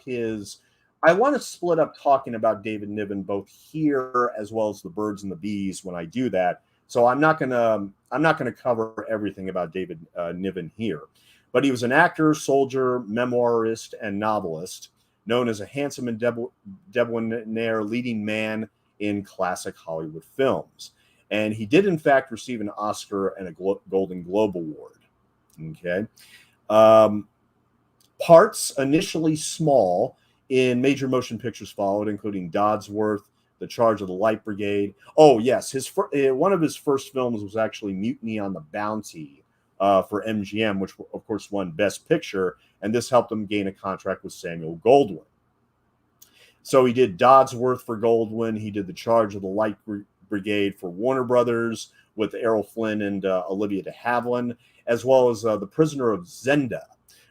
talking about David Niven both here as well as the birds and the bees when I do that. So I'm not gonna cover everything about David Niven here. But he was an actor, soldier, memoirist, and novelist, known as a handsome and debonair leading man in classic Hollywood films. And he did, in fact, receive an Oscar and a Golden Globe Award. Okay. Um, Parts initially small in major motion pictures followed, including Dodsworth, The Charge of the Light Brigade. Oh, yes, one of his first films was actually Mutiny on the Bounty for MGM, which, of course, won Best Picture, and this helped him gain a contract with Samuel Goldwyn. So he did Dodsworth for Goldwyn. He did The Charge of the Light Brigade for Warner Brothers with Errol Flynn and Olivia de Havilland, as well as The Prisoner of Zenda,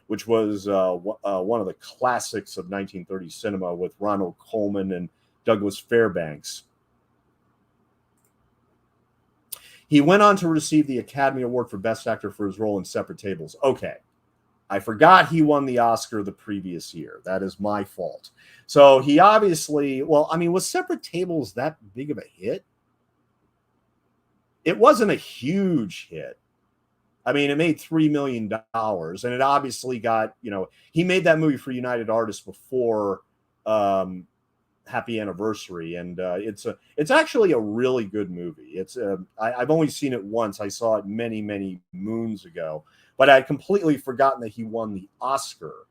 which was one of the classics of 1930s cinema with Ronald Colman and Douglas Fairbanks. He went on to receive the Academy Award for Best Actor for his role in Separate Tables. Okay, I forgot he won the Oscar the previous year. That is my fault. So he obviously, well, I mean, was Separate Tables that big of a hit? It wasn't a huge hit. I mean, it made $3 million, and it obviously got, he made that movie for United Artists before Happy Anniversary, and it's actually a really good movie. I've only seen it once. I saw it many, many moons ago, but I'd completely forgotten that he won the Oscar.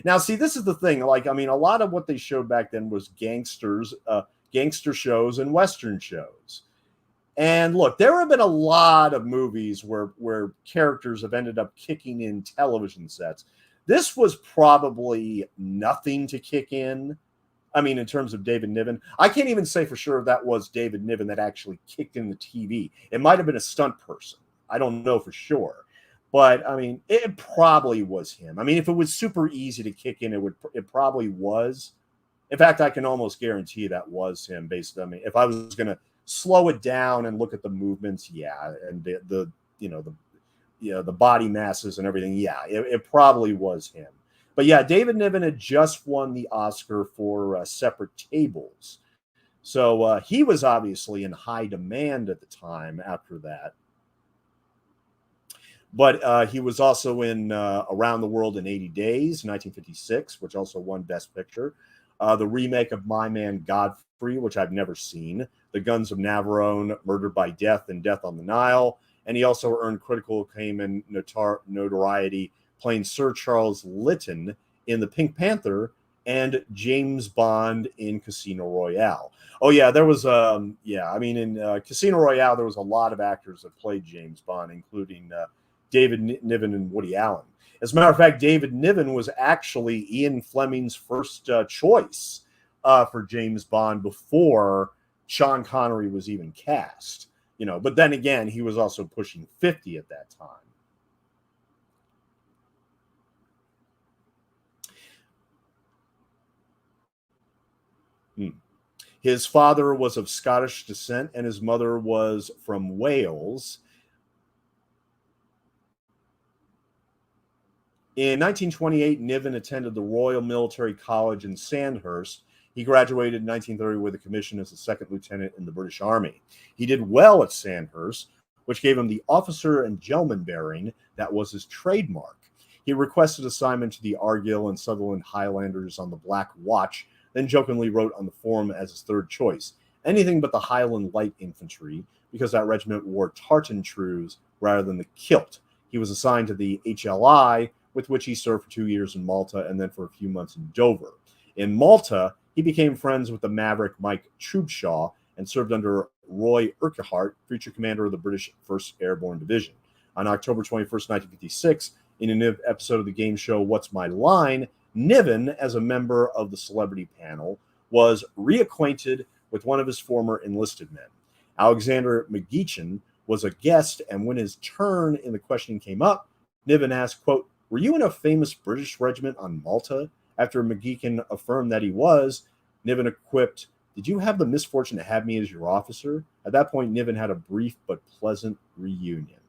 Now, see, this is the thing. Like, I mean, a lot of what they showed back then was gangster shows and Western shows. And look, there have been a lot of movies where characters have ended up kicking in television sets. This was probably nothing to kick in. I mean, in terms of David Niven, I can't even say for sure if that was David Niven that actually kicked in the TV. It might have been a stunt person. I don't know for sure. But, I mean, it probably was him. I mean, if it was super easy to kick in, it probably was. In fact, I can almost guarantee that was him based on, if I was going to slow it down and look at the movements, yeah, and the body masses and everything, yeah, it probably was him. But yeah, David Niven had just won the Oscar for Separate Tables, so he was obviously in high demand at the time after that. But he was also in Around the World in 80 Days, 1956, which also won Best Picture. The remake of My Man Godfrey, which I've never seen. The Guns of Navarone, Murdered by Death, and Death on the Nile. And he also earned critical acclaim and notoriety playing Sir Charles Lytton in The Pink Panther and James Bond in Casino Royale. Oh, yeah, there was, in Casino Royale, there was a lot of actors that played James Bond, including David Niven and Woody Allen. As a matter of fact, David Niven was actually Ian Fleming's first choice for James Bond before Sean Connery was even cast. But then again, he was also pushing 50 at that time. His father was of Scottish descent and his mother was from Wales. In 1928, Niven attended the Royal Military College in Sandhurst. He graduated in 1930 with a commission as a second lieutenant in the British Army. He did well at Sandhurst, which gave him the officer and gentleman bearing that was his trademark. He requested assignment to the Argyll and Sutherland Highlanders on the Black Watch, then jokingly wrote on the form as his third choice, anything but the Highland Light Infantry, because that regiment wore tartan trews rather than the kilt. He was assigned to the HLI, with which he served for 2 years in Malta and then for a few months in Dover. In Malta, he became friends with the maverick Mike Trubshaw and served under Roy Urquhart, future commander of the British 1st Airborne Division. On October 21st, 1956, in an episode of the game show What's My Line, Niven, as a member of the celebrity panel, was reacquainted with one of his former enlisted men. Alexander McGeechan was a guest, and when his turn in the questioning came up, Niven asked, quote, "Were you in a famous British regiment on Malta?" After McGeechan affirmed that he was, Niven quipped, "Did you have the misfortune to have me as your officer?" At that point, Niven had a brief but pleasant reunion.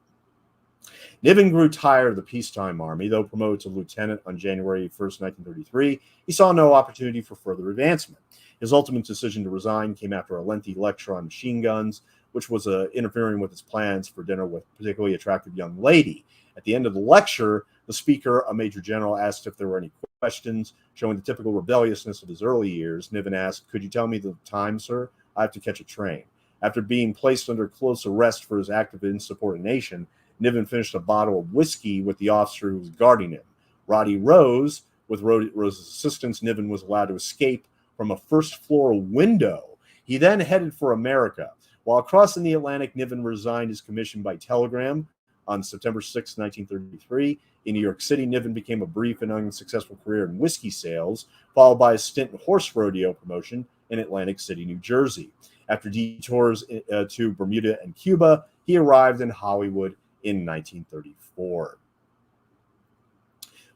Niven grew tired of the peacetime army. Though promoted to lieutenant on January 1st, 1933, he saw no opportunity for further advancement. His ultimate decision to resign came after a lengthy lecture on machine guns, which was interfering with his plans for dinner with a particularly attractive young lady. At the end of the lecture, the speaker, a major general, asked if there were any questions, showing the typical rebelliousness of his early years. Niven asked, "Could you tell me the time, sir? I have to catch a train." After being placed under close arrest for his act of insubordination, Niven finished a bottle of whiskey with the officer who was guarding him. Roddy Rose, with Rose's assistance, Niven was allowed to escape from a first-floor window. He then headed for America. While crossing the Atlantic, Niven resigned his commission by telegram on September 6, 1933. In New York City, Niven became a brief and unsuccessful career in whiskey sales, followed by a stint in horse rodeo promotion in Atlantic City, New Jersey. After detours to Bermuda and Cuba, he arrived in Hollywood in 1934.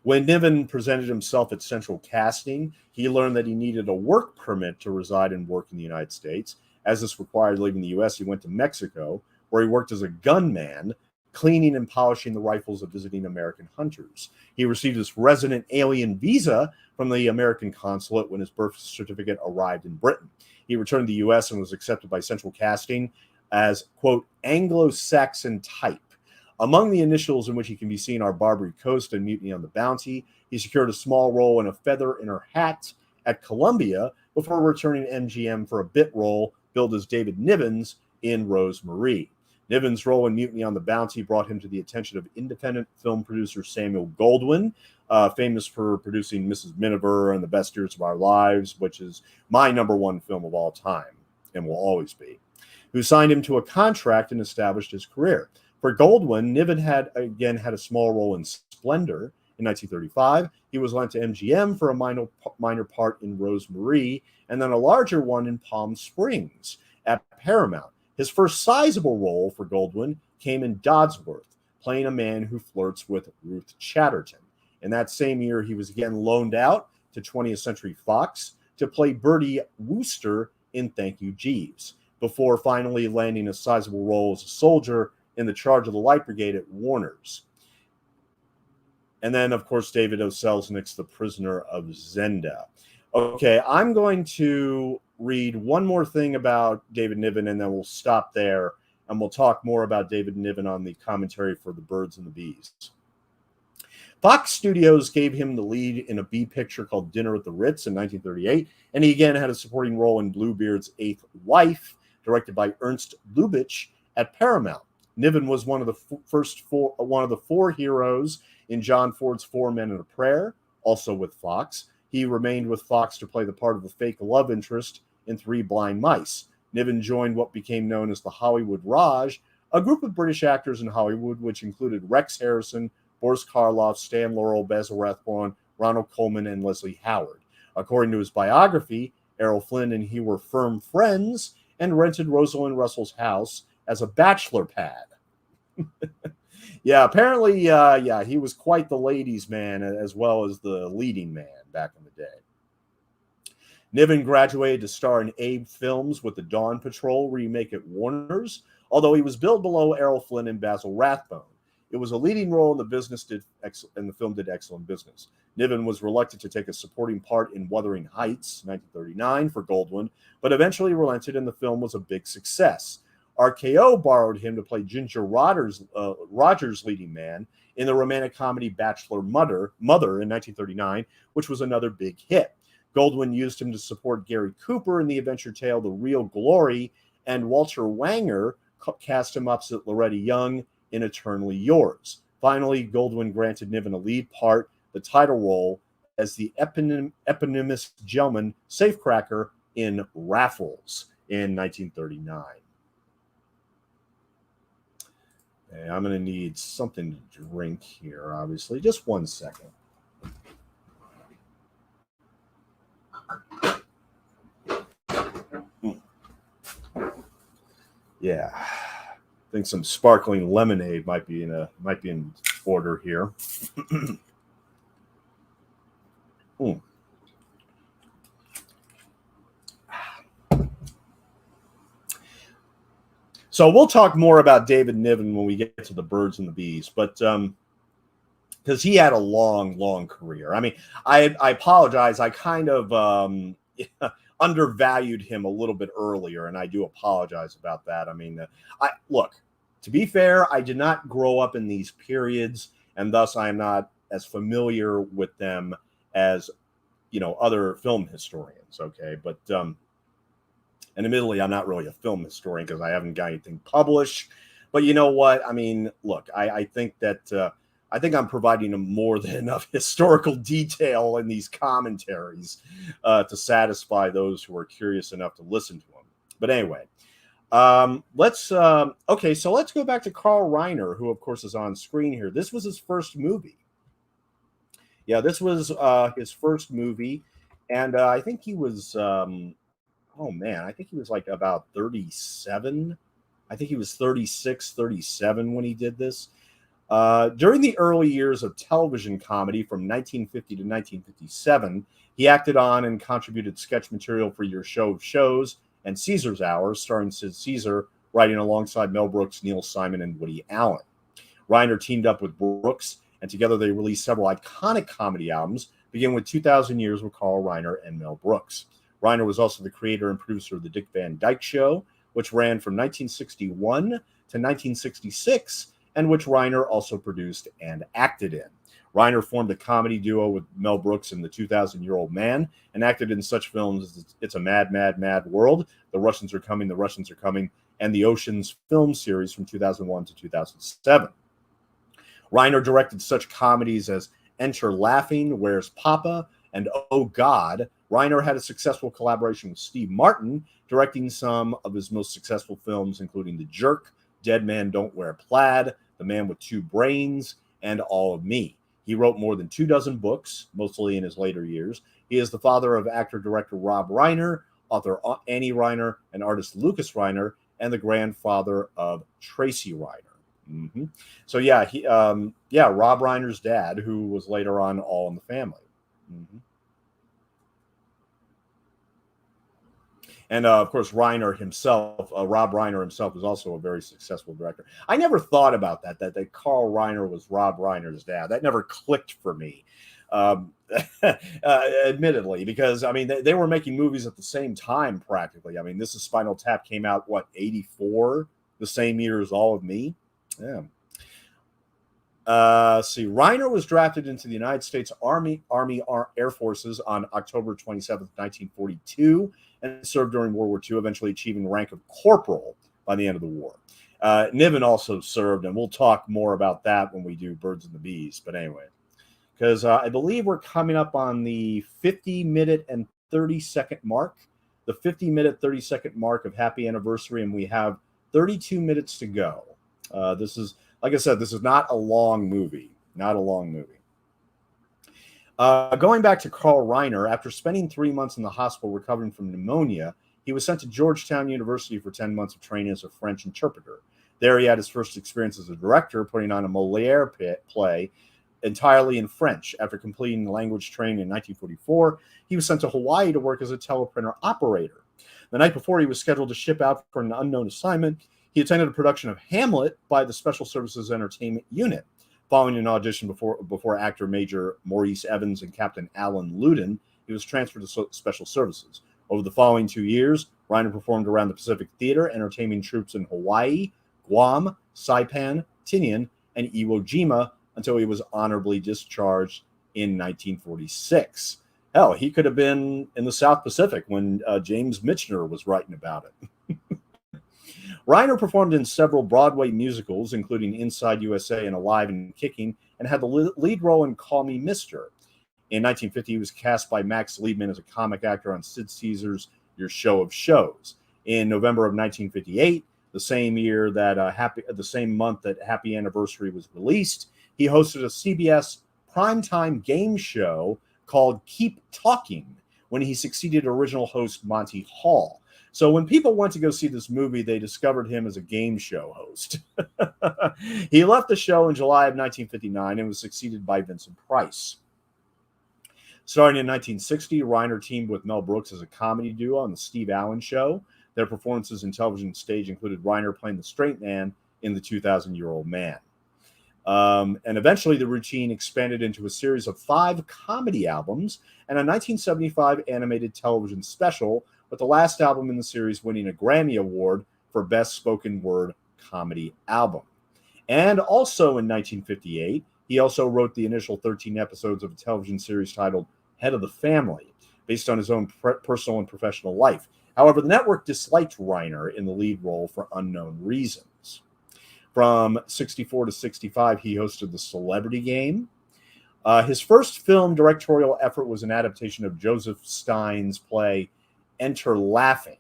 When Niven presented himself at Central Casting, he learned that he needed a work permit to reside and work in the United States. As this required leaving the U.S., he went to Mexico, where he worked as a gunman, cleaning and polishing the rifles of visiting American hunters. He received his resident alien visa from the American consulate when his birth certificate arrived in Britain. He returned to the U.S. and was accepted by Central Casting as, quote, Anglo-Saxon type. Among the initials in which he can be seen are Barbary Coast and Mutiny on the Bounty. He secured a small role in A Feather in Her Hat at Columbia before returning to MGM for a bit role billed as David Niven's in Rose Marie. Niven's role in Mutiny on the Bounty brought him to the attention of independent film producer Samuel Goldwyn, famous for producing Mrs. Miniver and The Best Years of Our Lives, which is my number one film of all time and will always be, who signed him to a contract and established his career. For Goldwyn, Niven had a small role in Splendor in 1935. He was lent to MGM for a minor part in Rose Marie, and then a larger one in Palm Springs at Paramount. His first sizable role for Goldwyn came in Dodsworth, playing a man who flirts with Ruth Chatterton. In that same year, he was again loaned out to 20th Century Fox to play Bertie Wooster in Thank You, Jeeves, before finally landing a sizable role as a soldier in the Charge of the Light Brigade at Warner's. And then, of course, David O. Selznick's The Prisoner of Zenda. Okay, I'm going to read one more thing about David Niven, and then we'll stop there, and we'll talk more about David Niven on the commentary for The Birds and the Bees. Fox Studios gave him the lead in a B picture called Dinner at the Ritz in 1938, and he again had a supporting role in Bluebeard's Eighth Wife, directed by Ernst Lubitsch at Paramount. Niven was one of the four heroes in John Ford's Four Men and a Prayer, also with Fox. He remained with Fox to play the part of the fake love interest in Three Blind Mice. Niven joined what became known as the Hollywood Raj, a group of British actors in Hollywood, which included Rex Harrison, Boris Karloff, Stan Laurel, Basil Rathbone, Ronald Colman, and Leslie Howard. According to his biography, Errol Flynn and he were firm friends and rented Rosalind Russell's house as a bachelor pad. Yeah, apparently, he was quite the ladies' man as well as the leading man back in the day. Niven graduated to star in Abe films with the Dawn Patrol remake at Warner's, although he was billed below Errol Flynn and Basil Rathbone. It was a leading role, and the film did excellent business. Niven was reluctant to take a supporting part in Wuthering Heights, 1939, for Goldwyn, but eventually relented, and the film was a big success. RKO borrowed him to play Ginger Rogers' leading man in the romantic comedy Bachelor Mother in 1939, which was another big hit. Goldwyn used him to support Gary Cooper in the adventure tale The Real Glory, and Walter Wanger cast him opposite Loretta Young in Eternally Yours. Finally, Goldwyn granted Niven a lead part, the title role, as the eponymous gentleman safecracker in Raffles in 1939. Okay, I'm going to need something to drink here, obviously. Just 1 second. Yeah, I think some sparkling lemonade might be in order here. So we'll talk more about David Niven when we get to the Birds and the Bees, but because he had a long, long career. I mean, I apologize. I kind of undervalued him a little bit earlier, and I do apologize about that. I mean, I look, to be fair, I did not grow up in these periods, and thus I am not as familiar with them as other film historians. Okay, but and admittedly, I'm not really a film historian because I haven't got anything published. But you know what? I mean, look, I think that I think I'm providing more than enough historical detail in these commentaries to satisfy those who are curious enough to listen to them. But anyway, okay, so let's go back to Carl Reiner, who of course is on screen here. This was his first movie. Yeah, this was his first movie, and I think he was. Oh man, I think he was like about 37. I think he was 36, 37 when he did this. During the early years of television comedy from 1950 to 1957, he acted on and contributed sketch material for Your Show of Shows and Caesar's Hours, starring Sid Caesar, writing alongside Mel Brooks, Neil Simon, and Woody Allen. Reiner teamed up with Brooks, and together they released several iconic comedy albums, beginning with 2000 Years with Carl Reiner and Mel Brooks. Reiner was also the creator and producer of The Dick Van Dyke Show, which ran from 1961 to 1966, and which Reiner also produced and acted in. Reiner formed a comedy duo with Mel Brooks in The 2,000-Year-Old Man and acted in such films as It's a Mad, Mad, Mad World, The Russians Are Coming, The Russians Are Coming, and the Oceans film series from 2001 to 2007. Reiner directed such comedies as Enter Laughing, Where's Papa, and Oh God. Reiner had a successful collaboration with Steve Martin, directing some of his most successful films, including The Jerk, Dead Man Don't Wear Plaid, The Man with Two Brains, and All of Me. He wrote more than 24 books, mostly in his later years. He is the father of actor-director Rob Reiner, author Annie Reiner, and artist Lucas Reiner, and the grandfather of Tracy Reiner. Mm-hmm. So yeah, Rob Reiner's dad, who was later on All in the Family. Mm-hmm. And of course, Rob Reiner himself was also a very successful director. I never thought about that Carl Reiner was Rob Reiner's dad. That never clicked for me, admittedly, because I mean they were making movies at the same time practically. I mean, This Is Spinal Tap came out 84, the same year as All of Me. Yeah. Reiner was drafted into the United States Army Air Forces on October 27th, 1942, and served during World War II, eventually achieving the rank of corporal by the end of the war. Niven also served, and we'll talk more about that when we do Birds and the Bees. But anyway, because I believe we're coming up on the 50-minute and 30-second mark, the 50-minute, 30-second mark of Happy Anniversary, and we have 32 minutes to go. This is, like I said, this is not a long movie. Not a long movie. Going back to Carl Reiner, after spending 3 months in the hospital recovering from pneumonia, he was sent to Georgetown University for 10 months of training as a French interpreter. There he had his first experience as a director, putting on a Molière play entirely in French. After completing language training in 1944, he was sent to Hawaii to work as a teleprinter operator. The night before he was scheduled to ship out for an unknown assignment, he attended a production of Hamlet by the Special Services Entertainment Unit. Following an audition before actor Major Maurice Evans and Captain Alan Luden, he was transferred to Special Services. Over the following 2 years, Reiner performed around the Pacific Theater, entertaining troops in Hawaii, Guam, Saipan, Tinian, and Iwo Jima until he was honorably discharged in 1946. Hell, he could have been in the South Pacific when James Michener was writing about it. Reiner performed in several Broadway musicals, including Inside USA and Alive and Kicking, and had the lead role in Call Me Mister. In 1950, he was cast by Max Liebman as a comic actor on Sid Caesar's Your Show of Shows. In November of 1958, the same year that the same month that Happy Anniversary was released, he hosted a CBS primetime game show called Keep Talking, when he succeeded original host Monty Hall. So when people went to go see this movie, they discovered him as a game show host. He left the show in July of 1959 and was succeeded by Vincent Price. Starting in 1960, Reiner teamed with Mel Brooks as a comedy duo on The Steve Allen Show. Their performances in television and stage included Reiner playing the straight man in The 2,000-Year-Old Man. And eventually the routine expanded into a series of 5 comedy albums and a 1975 animated television special, with the last album in the series winning a Grammy Award for Best Spoken Word Comedy Album. And also in 1958, he also wrote the initial 13 episodes of a television series titled Head of the Family, based on his own personal and professional life. However, the network disliked Reiner in the lead role for unknown reasons. From 64 to 65, he hosted The Celebrity Game. His first film directorial effort was an adaptation of Joseph Stein's play Enter Laughing.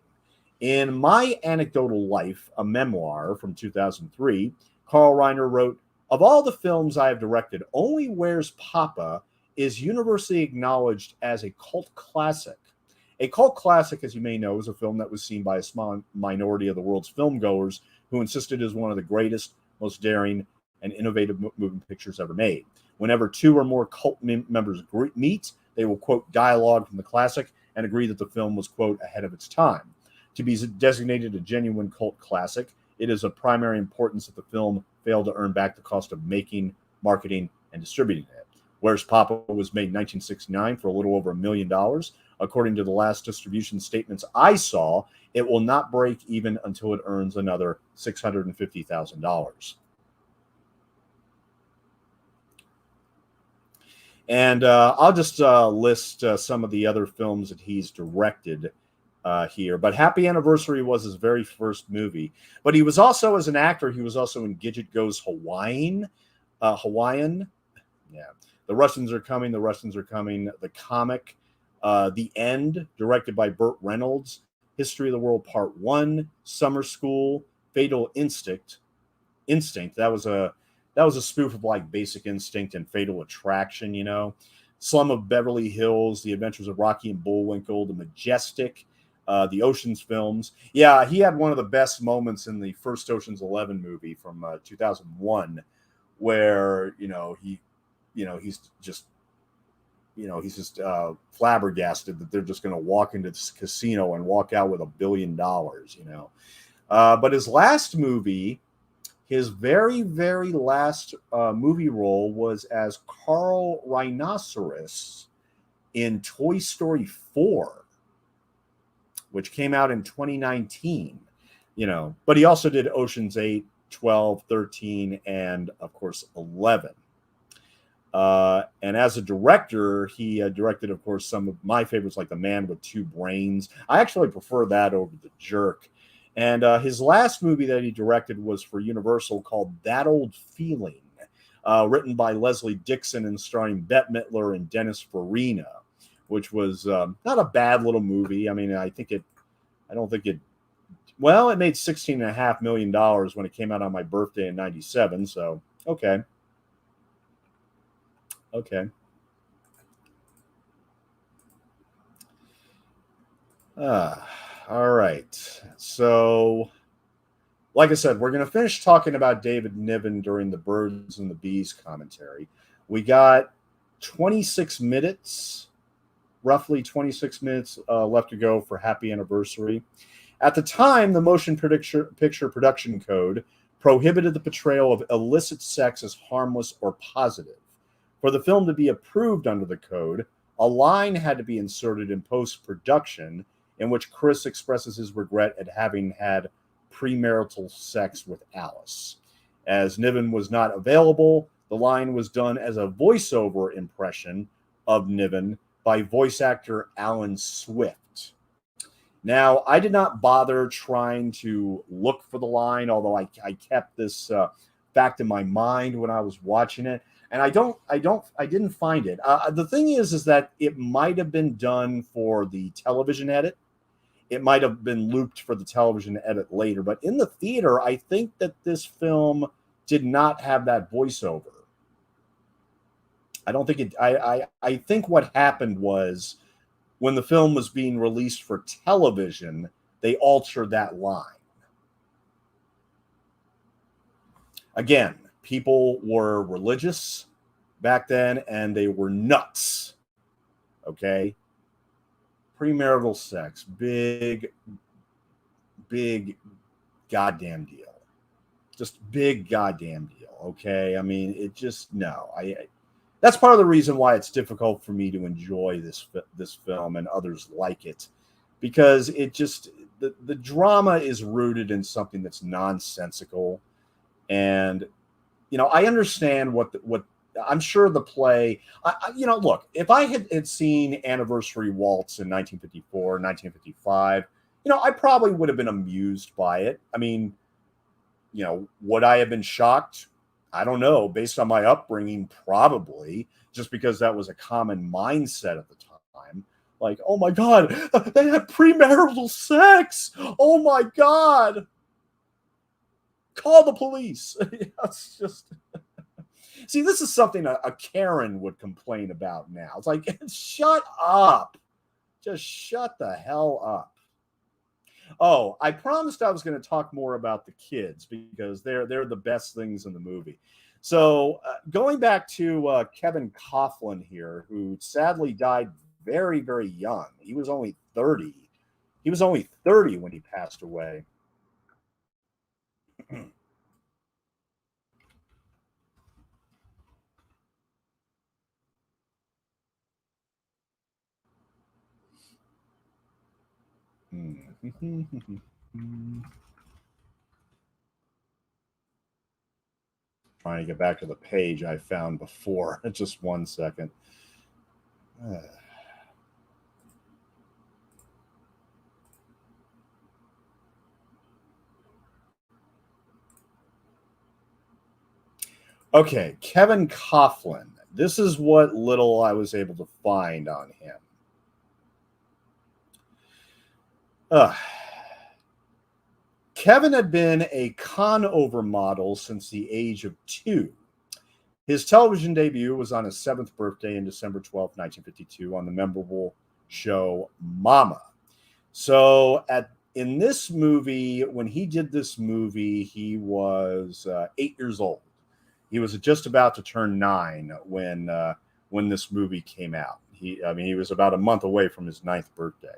In My Anecdotal Life, a memoir from 2003, Carl Reiner wrote, "Of all the films I have directed, only Where's Papa is universally acknowledged as a cult classic. A cult classic, as you may know, is a film that was seen by a small minority of the world's filmgoers who insisted it is one of the greatest, most daring, and innovative moving pictures ever made. Whenever 2 or more cult members meet, they will quote dialogue from the classic and agree that the film was, quote, ahead of its time. To be designated a genuine cult classic, it is of primary importance that the film failed to earn back the cost of making, marketing, and distributing it. Where's Papa was made in 1969 for a little over $1 million. According to the last distribution statements I saw, it will not break even until it earns another $650,000. And I'll just list some of the other films that he's directed here. But Happy Anniversary was his very first movie. But he was also, as an actor, he was also in Gidget Goes Hawaiian. Yeah. The Russians Are Coming, The Russians Are Coming, the comic, The End, directed by Burt Reynolds, History of the World Part 1, Summer School, Fatal Instinct. That was a spoof of like Basic Instinct and Fatal Attraction, you know. Slum of Beverly Hills, The Adventures of Rocky and Bullwinkle, The Majestic, the Ocean's films. Yeah, he had one of the best moments in the first Ocean's 11 movie from 2001, where he's just flabbergasted that they're just going to walk into this casino and walk out with $1 billion, But his last movie, his very, very last movie role was as Carl Rhinoceros in Toy Story 4, which came out in 2019, But he also did Ocean's 8, 12, 13, and, of course, 11. And as a director, he directed, of course, some of my favorites, like The Man with Two Brains. I actually prefer that over The Jerk. And his last movie that he directed was for Universal, called That Old Feeling, written by Leslie Dixon and starring Bette Midler and Dennis Farina, which was not a bad little movie. I mean, it made $16.5 million when it came out on my birthday in 97. So, okay. All right. So, like I said, we're going to finish talking about David Niven during the Birds and the Bees commentary. We got 26 minutes, roughly 26 minutes left to go for Happy Anniversary. At the time, the Motion Picture Production Code prohibited the portrayal of illicit sex as harmless or positive. For the film to be approved under the code, a line had to be inserted in post-production in which Chris expresses his regret at having had premarital sex with Alice. As Niven was not available, the line was done as a voiceover impression of Niven by voice actor Alan Swift. Now, I did not bother trying to look for the line, although I kept this fact in my mind when I was watching it, and I didn't find it. The thing is that it might have been done for the television edit. It might have been looped for the television edit later, but in the theater, I think that this film did not have that voiceover. I don't think it. I think what happened was, when the film was being released for television, they altered that line. Again, people were religious back then, and they were nuts. Okay? Premarital sex, big big goddamn deal. Just big goddamn deal. Okay. I mean, it just, no, that's part of the reason why it's difficult for me to enjoy this film and others like it, because it just, the drama is rooted in something that's nonsensical. And, I understand what I'm sure the play, look, if I had seen Anniversary Waltz in 1954, 1955, I probably would have been amused by it. I mean, would I have been shocked? I don't know. Based on my upbringing, probably, just because that was a common mindset at the time. Like, oh my God, they had premarital sex. Oh my God. Call the police. It's just... See, this is something a Karen would complain about now. It's like, shut up. Just shut the hell up. Oh, I promised I was going to talk more about the kids because they're the best things in the movie. So going back to Kevin Coughlin here, who sadly died very, very young. He was only 30. He was only 30 when he passed away. Trying to get back to the page I found before. Just one second. Okay, Kevin Coughlin. This is what little I was able to find on him. Kevin had been a Conover model since the age of 2. His television debut was on his 7th birthday in December 12, 1952, on the memorable show Mama. So in this movie, when he did this movie, he was 8 years old. He was just about to turn 9 when this movie came out. He was about a month away from his 9th birthday.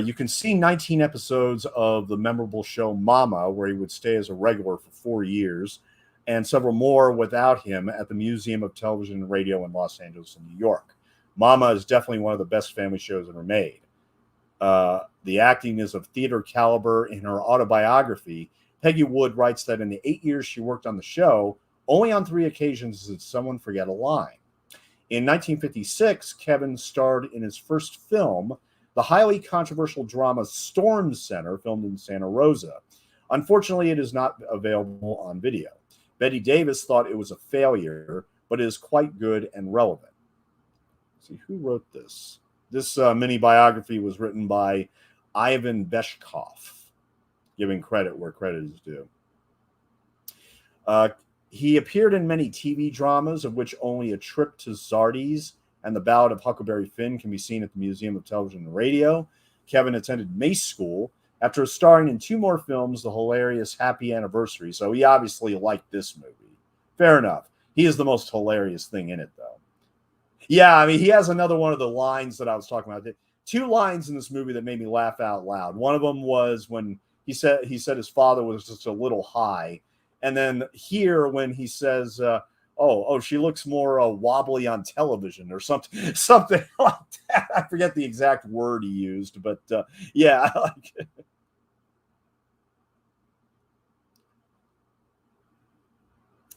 You can see 19 episodes of the memorable show Mama, where he would stay as a regular for 4 years, and several more without him at the Museum of Television and Radio in Los Angeles and New York. Mama is definitely one of the best family shows ever made. The acting is of theater caliber. In her autobiography, Peggy Wood writes that in the 8 years she worked on the show, only on 3 occasions did someone forget a line. In 1956, Kevin starred in his first film, the highly controversial drama Storm Center, filmed in Santa Rosa. Unfortunately, it is not available on video. Betty Davis thought it was a failure, but it is quite good and relevant. Let's see, who wrote this? This mini biography was written by Ivan Beshkov, giving credit where credit is due. He appeared in many TV dramas, of which only A Trip to Zardes and The Ballad of Huckleberry Finn can be seen at the Museum of Television and Radio. Kevin attended Mace School after starring in 2 more films, the hilarious Happy Anniversary. So he obviously liked this movie. Fair enough. He is the most hilarious thing in it, though. Yeah, I mean, he has another one of the lines that I was talking about. 2 lines in this movie that made me laugh out loud. One of them was when he said his father was just a little high. And then here when he says, oh, she looks more wobbly on television or something like that. I forget the exact word he used, but yeah, I like it.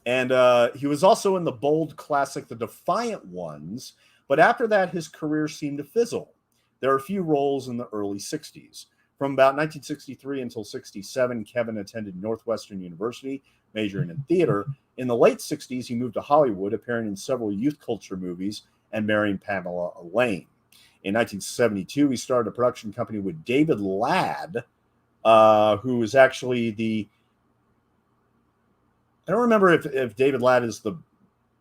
And he was also in the bold classic The Defiant Ones, but after that, his career seemed to fizzle. There are a few roles in the early 60s. From about 1963 until 67, Kevin attended Northwestern University, majoring in theater. In the late 60s, he moved to Hollywood, appearing in several youth culture movies and marrying Pamela Elaine. In 1972, he started a production company with David Ladd, who is actually I don't remember if David Ladd is the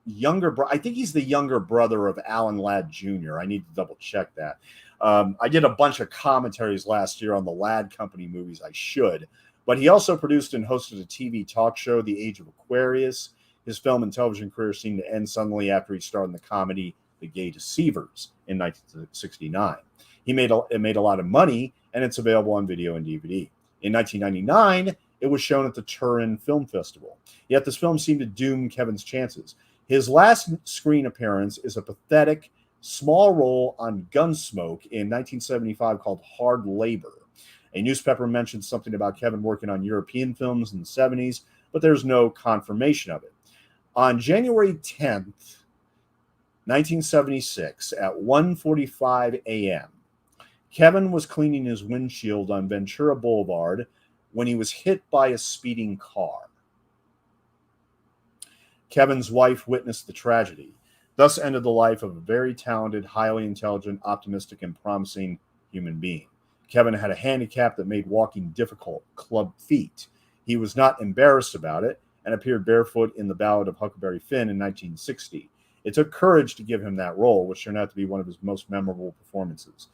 younger brother. I think he's the younger brother of Alan Ladd Jr. I need to double check that. I did a bunch of commentaries last year on the Ladd Company movies. I should. But he also produced and hosted a TV talk show, The Age of Aquarius. His film and television career seemed to end suddenly after he starred in the comedy The Gay Deceivers in 1969. It made a lot of money, and it's available on video and DVD. In 1999, it was shown at the Turin Film Festival. Yet this film seemed to doom Kevin's chances. His last screen appearance is a pathetic, small role on Gunsmoke in 1975 called Hard Labor. A newspaper mentioned something about Kevin working on European films in the 70s, but there's no confirmation of it. On January 10th, 1976, at 1:45 a.m., Kevin was cleaning his windshield on Ventura Boulevard when he was hit by a speeding car. Kevin's wife witnessed the tragedy. Thus ended the life of a very talented, highly intelligent, optimistic, and promising human being. Kevin had a handicap that made walking difficult, club feet. He was not embarrassed about it and appeared barefoot in the Ballad of Huckleberry Finn in 1960. It took courage to give him that role, which turned out to be one of his most memorable performances.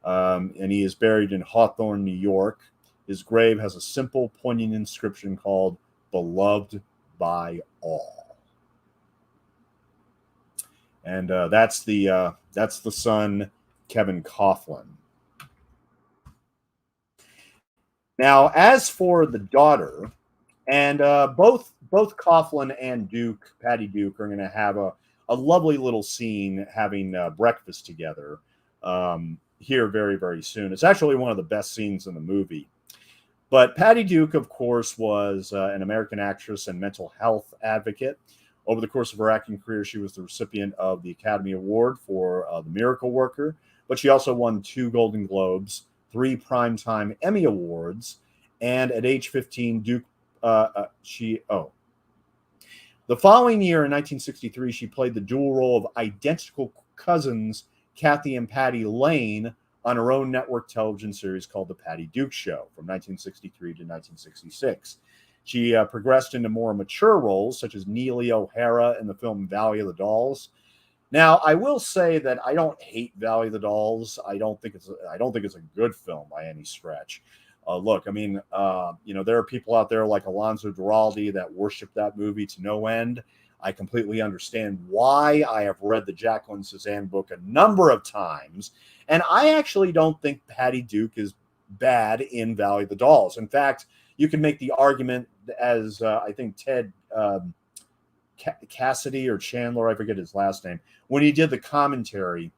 And he is buried in Hawthorne, New York. His grave has a simple, poignant inscription called "Beloved by All." And that's the son, Kevin Coughlin. Now, as for the daughter, and both Coughlin and Patty Duke, are going to have a lovely little scene having breakfast together here very, very soon. It's actually one of the best scenes in the movie. But Patty Duke, of course, was an American actress and mental health advocate. Over the course of her acting career, she was the recipient of the Academy Award for The Miracle Worker, but she also won 2 Golden Globes, 3 Primetime Emmy Awards, and at age 15, The following year, in 1963, she played the dual role of identical cousins Kathy and Patty Lane on her own network television series called The Patty Duke Show from 1963 to 1966. She progressed into more mature roles, such as Neely O'Hara in the film Valley of the Dolls. Now, I will say that I don't hate Valley of the Dolls. I don't think it's a good film by any stretch. Look, I mean, there are people out there like Alonzo Duralde that worship that movie to no end. I completely understand why. I have read the Jacqueline Suzanne book a number of times, and I actually don't think Patty Duke is bad in Valley of the Dolls. In fact, you can make the argument, as I think Ted Cassidy or Chandler, I forget his last name, when he did the commentary,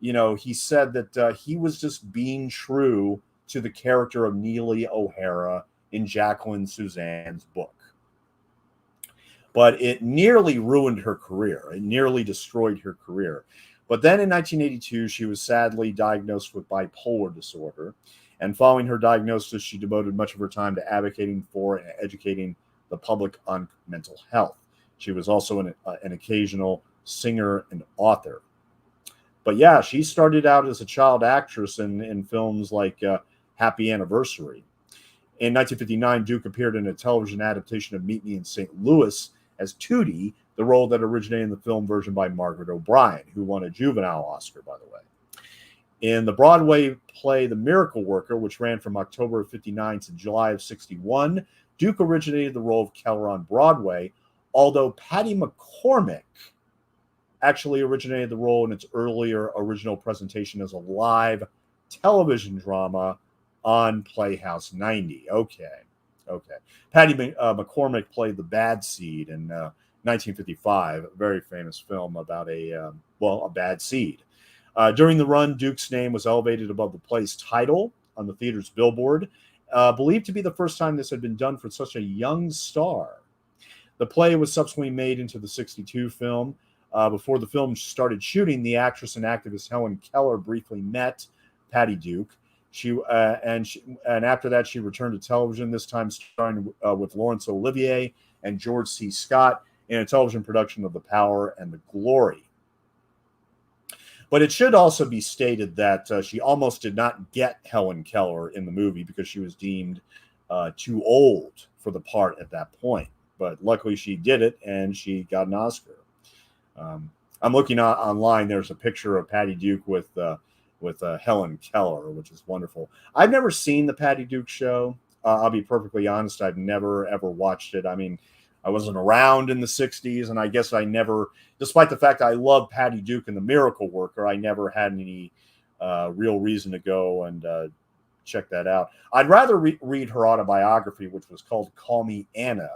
he said that he was just being true to the character of Neely O'Hara in Jacqueline Suzanne's book. But it nearly ruined her career. It nearly destroyed her career. But then in 1982, she was sadly diagnosed with bipolar disorder. And following her diagnosis, she devoted much of her time to advocating for and educating the public on mental health. She was also an occasional singer and author. But yeah, she started out as a child actress in films like Happy Anniversary. In 1959, Duke appeared in a television adaptation of Meet Me in St. Louis as Tootie, the role that originated in the film version by Margaret O'Brien, who won a juvenile Oscar, by the way. In the Broadway play The Miracle Worker, which ran from October of 59 to July of 61, Duke originated the role of Keller on Broadway, although Patty McCormick actually originated the role in its earlier original presentation as a live television drama on Playhouse 90. Okay. Patty McCormick played the Bad Seed in 1955, a very famous film about a bad seed. During the run, Duke's name was elevated above the play's title on the theater's billboard, believed to be the first time this had been done for such a young star. The play was subsequently made into the 1962 film. Before the film started shooting, the actress and activist Helen Keller briefly met Patty Duke. And after that, she returned to television, this time starring with Laurence Olivier and George C. Scott in a television production of The Power and the Glory. But it should also be stated that she almost did not get Helen Keller in the movie because she was deemed too old for the part at that point. But luckily she did it, and she got an Oscar. I'm looking online. There's a picture of Patty Duke with Helen Keller, which is wonderful. I've never seen the Patty Duke Show. I'll be perfectly honest. I've never, ever watched it. I mean, I wasn't around in the 60s, and I guess I never, despite the fact I love Patty Duke and The Miracle Worker, I never had any real reason to go and check that out. I'd rather read her autobiography, which was called Call Me Anna,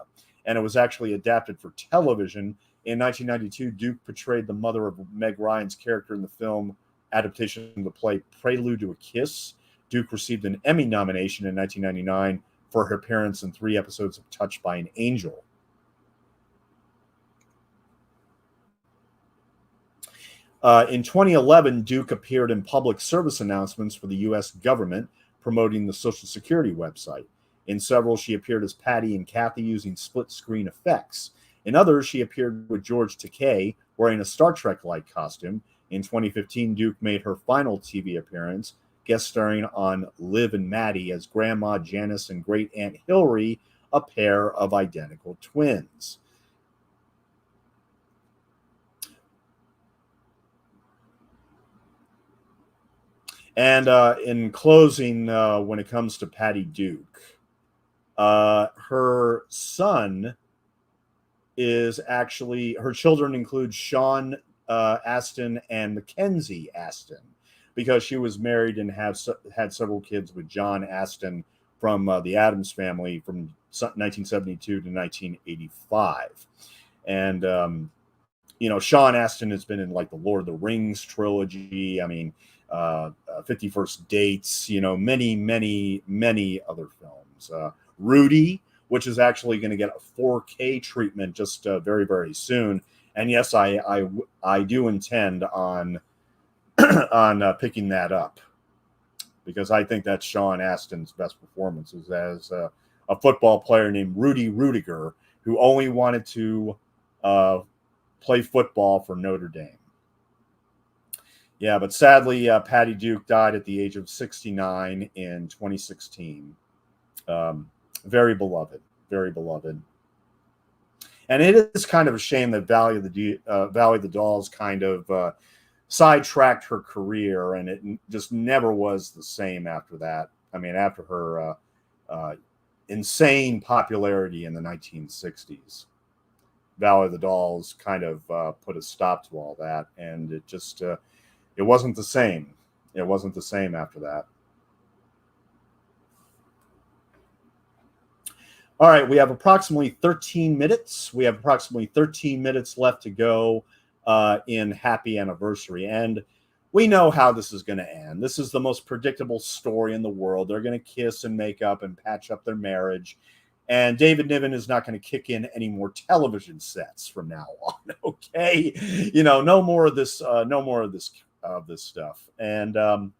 and it was actually adapted for television. In 1992, Duke portrayed the mother of Meg Ryan's character in the film adaptation of the play Prelude to a Kiss. Duke received an Emmy nomination in 1999 for her appearance in 3 episodes of Touched by an Angel. In 2011, Duke appeared in public service announcements for the U.S. government promoting the Social Security website. In several, she appeared as Patty and Kathy using split-screen effects. In others, she appeared with George Takei wearing a Star Trek-like costume. In 2015, Duke made her final TV appearance, guest starring on Liv and Maddie as Grandma Janice and Great Aunt Hillary, a pair of identical twins. And in closing, when it comes to Patty Duke, her son is actually, her children include Sean Astin and Mackenzie Astin, because she was married and had several kids with John Astin from the Addams Family from 1972 to 1985. And, Sean Astin has been in like the Lord of the Rings trilogy. I mean, 51st Dates, many, many, many other films. Rudy, which is actually going to get a 4K treatment just very, very soon. And yes, I do intend on on picking that up, because I think that's Sean Astin's best performances as a football player named Rudy Rudiger, who only wanted to play football for Notre Dame. Yeah, but sadly, Patty Duke died at the age of 69 in 2016. Very beloved, very beloved. And it is kind of a shame that Valley of the Dolls kind of sidetracked her career, and it just never was the same after that. I mean, after her insane popularity in the 1960s, Valley of the Dolls kind of put a stop to all that, and it just it wasn't the same. It wasn't the same after that. All right, we have approximately 13 minutes. We have approximately 13 minutes left to go in Happy Anniversary. And we know how this is going to end. This is the most predictable story in the world. They're going to kiss and make up and patch up their marriage. And David Niven is not going to kick in any more television sets from now on. Okay, no more of this. No more of this stuff. And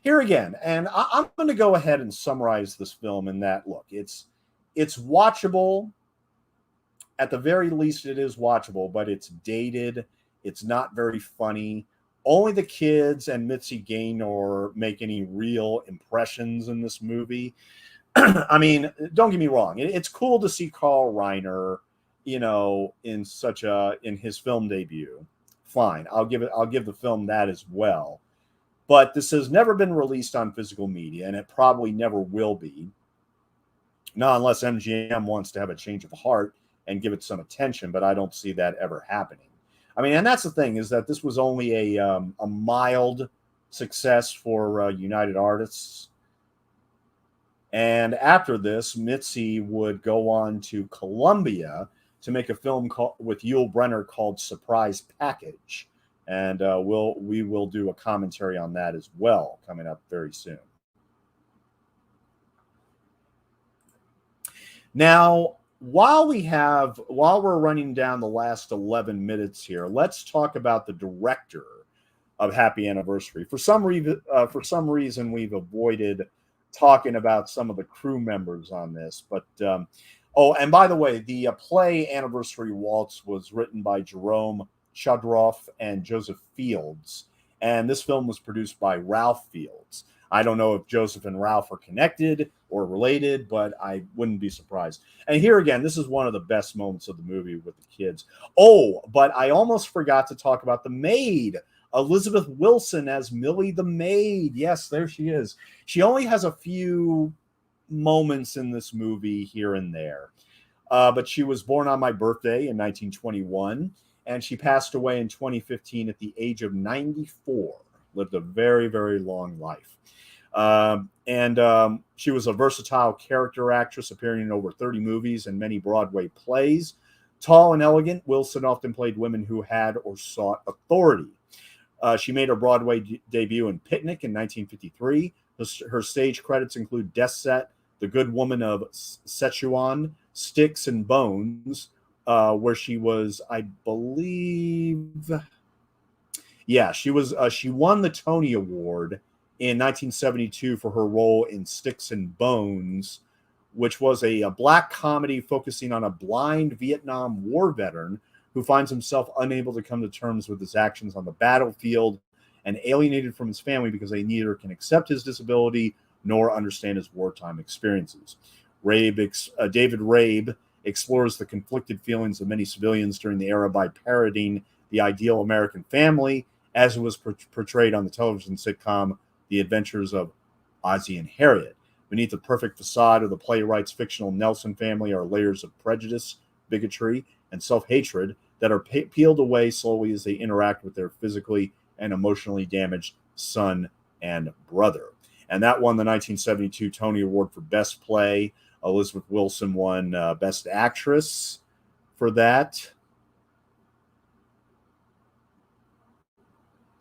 here again, and I'm going to go ahead and summarize this film in that, look, it's watchable. At the very least, it is watchable, but it's dated. It's not very funny. Only the kids and Mitzi Gaynor make any real impressions in this movie. I mean, don't get me wrong. It's cool to see Carl Reiner, in his film debut. Fine. I'll give the film that as well. But this has never been released on physical media, and it probably never will be. Not unless MGM wants to have a change of heart and give it some attention, but I don't see that ever happening. I mean, and that's the thing, is that this was only a mild success for United Artists. And after this, Mitzi would go on to Columbia to make a film with Yul Brynner called Surprise Package. And we will do a commentary on that as well coming up very soon. Now, while we're running down the last 11 minutes here, let's talk about the director of Happy Anniversary. For some reason, we've avoided talking about some of the crew members on this, but and by the way, the play Anniversary Waltz was written by Jerome Chodroff and Joseph Fields, and this film was produced by Ralph Fields. I don't know if Joseph and Ralph are connected or related, but I wouldn't be surprised. And here again, this is one of the best moments of the movie with the kids. Oh, but I almost forgot to talk about the maid, Elizabeth Wilson as Millie the maid. Yes, there she is. She only has a few moments in this movie here and there, but she was born on my birthday in 1921. And she passed away in 2015 at the age of 94. Lived a very, very long life. She was a versatile character actress, appearing in over 30 movies and many Broadway plays. Tall and elegant, Wilson often played women who had or sought authority. She made her Broadway debut in Picnic in 1953. Her stage credits include Death Set, The Good Woman of Szechuan, Sticks and Bones, where she was, I believe, she won the Tony Award in 1972 for her role in Sticks and Bones, which was a black comedy focusing on a blind Vietnam War veteran who finds himself unable to come to terms with his actions on the battlefield and alienated from his family because they neither can accept his disability nor understand his wartime experiences. David Rabe explores the conflicted feelings of many civilians during the era by parodying the ideal American family as it was portrayed on the television sitcom The Adventures of Ozzie and Harriet. Beneath the perfect facade of the playwright's fictional Nelson family are layers of prejudice, bigotry, and self-hatred that are peeled away slowly as they interact with their physically and emotionally damaged son and brother. And that won the 1972 Tony Award for Best Play. Elizabeth Wilson won Best Actress for that.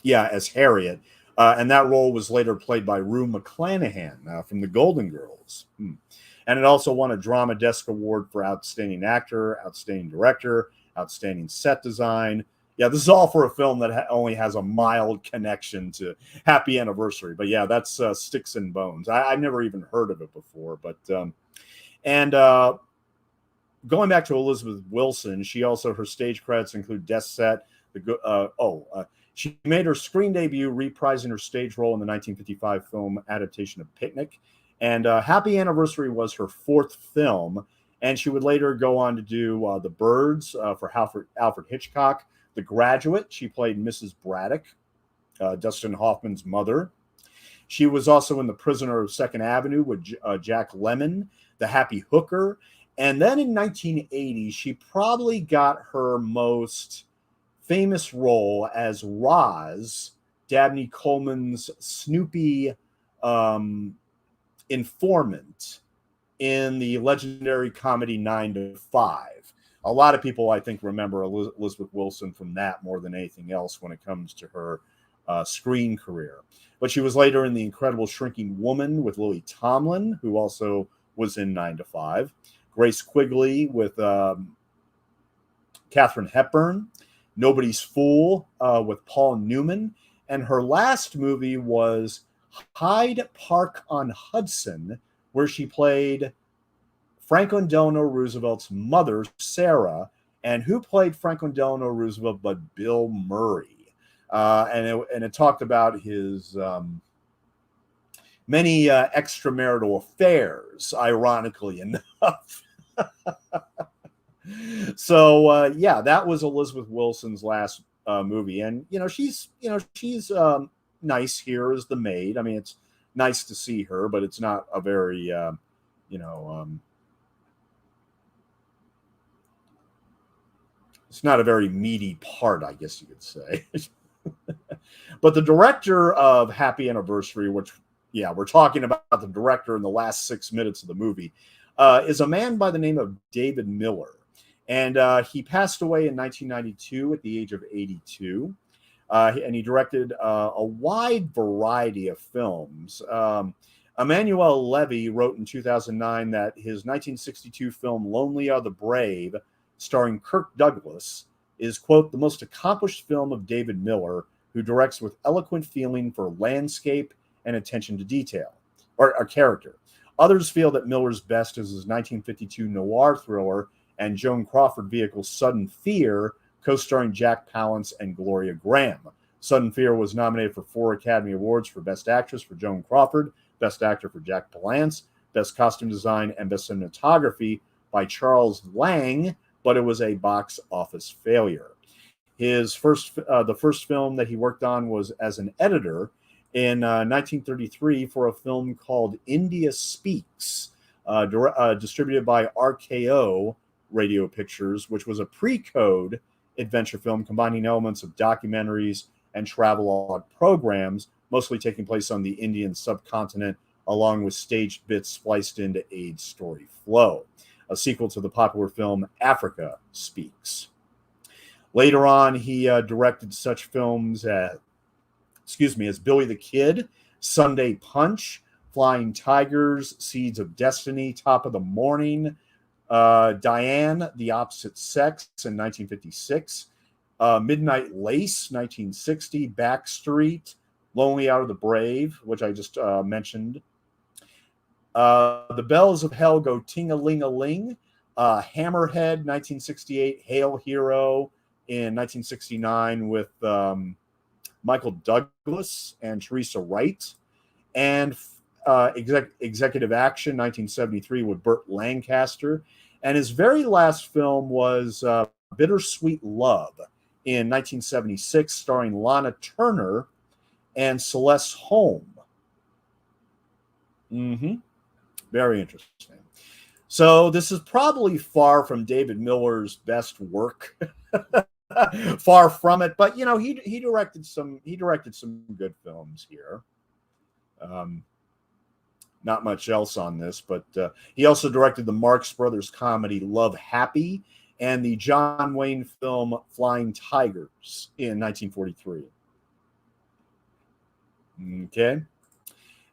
Yeah, as Harriet. And that role was later played by Rue McClanahan from the Golden Girls. And it also won a Drama Desk Award for Outstanding Actor, Outstanding Director, Outstanding Set Design. Yeah, this is all for a film that only has a mild connection to Happy Anniversary. But yeah, that's Sticks and Bones. I've never even heard of it before. But going back to Elizabeth Wilson, she also, her stage credits include Death Set. She made her screen debut reprising her stage role in the 1955 film adaptation of Picnic. And Happy Anniversary was her fourth film. And she would later go on to do The Birds for Alfred Hitchcock. The Graduate, she played Mrs. Braddock, Dustin Hoffman's mother. She was also in The Prisoner of Second Avenue with Jack Lemmon, The Happy Hooker. And then in 1980, she probably got her most famous role as Roz, Dabney Coleman's Snoopy informant in the legendary comedy 9 to 5. A lot of people, I think, remember Elizabeth Wilson from that more than anything else when it comes to her screen career. But she was later in The Incredible Shrinking Woman with Lily Tomlin, who also was in 9 to 5. Grace Quigley with Katharine Hepburn. Nobody's Fool with Paul Newman. And her last movie was Hyde Park on Hudson, where she played Franklin Delano Roosevelt's mother, Sarah. And who played Franklin Delano Roosevelt but Bill Murray? And it talked about his many extramarital affairs, ironically enough. So that was Elizabeth Wilson's last movie, and she's nice here as the maid. I mean, it's nice to see her, but it's not a very it's not a very meaty part, I guess you could say. But the director of Happy Anniversary, which we're talking about the director in the last 6 minutes of the movie, is a man by the name of David Miller. And he passed away in 1992 at the age of 82. And he directed a wide variety of films. Emmanuel Levy wrote in 2009 that his 1962 film Lonely Are the Brave, starring Kirk Douglas, is, quote, the most accomplished film of David Miller, who directs with eloquent feeling for landscape and attention to detail, or character. Others feel that Miller's best is his 1952 noir thriller and Joan Crawford vehicle Sudden Fear, co-starring Jack Palance and Gloria Graham. Sudden Fear was nominated for 4 Academy Awards for Best Actress for Joan Crawford, Best Actor for Jack Palance, Best Costume Design, and Best Cinematography by Charles Lang, but it was a box office failure. The first film that he worked on was as an editor in 1933 for a film called India Speaks, distributed by RKO Radio Pictures, which was a pre-code adventure film combining elements of documentaries and travelogue programs, mostly taking place on the Indian subcontinent, along with staged bits spliced into aid story flow. A sequel to the popular film Africa Speaks. Later on, he directed such films as Billy the Kid, Sunday Punch, Flying Tigers, Seeds of Destiny, Top of the Morning, Diane, The Opposite Sex in 1956, Midnight Lace, 1960, Backstreet, Lonely Out of the Brave, which I just mentioned. The Bells of Hell Go Ting-a-ling-a-ling, Hammerhead, 1968, Hail Hero in 1969 with Michael Douglas and Teresa Wright, and Executive Action, 1973 with Burt Lancaster. And his very last film was Bittersweet Love in 1976, starring Lana Turner and Celeste Holm. Very interesting. So this is probably far from David Miller's best work. Far from it, but he directed some good films here. Not much else on this, but he also directed the Marx Brothers comedy Love Happy and the John Wayne film Flying Tigers in 1943. Okay.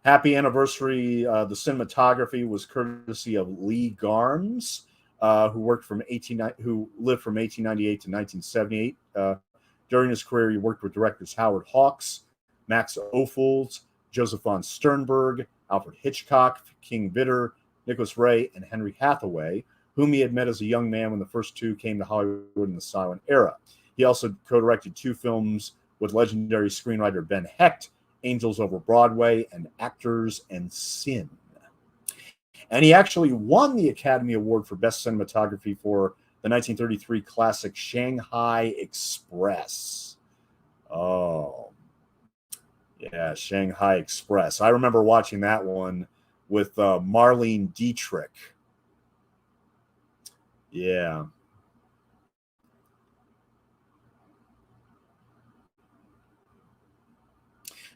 Happy Anniversary, the cinematography was courtesy of Lee Garms, who lived from 1898 to 1978. During his career, he worked with directors Howard Hawks, Max Ophuls, Joseph von Sternberg, Alfred Hitchcock, King Vidor, Nicholas Ray, and Henry Hathaway, whom he had met as a young man when the first two came to Hollywood in the silent era. He also co-directed 2 films with legendary screenwriter Ben Hecht, Angels Over Broadway and Actors and Sin. And he actually won the Academy Award for Best Cinematography for the 1933 classic Shanghai Express. Oh, yeah, Shanghai Express. I remember watching that one with Marlene Dietrich. Yeah.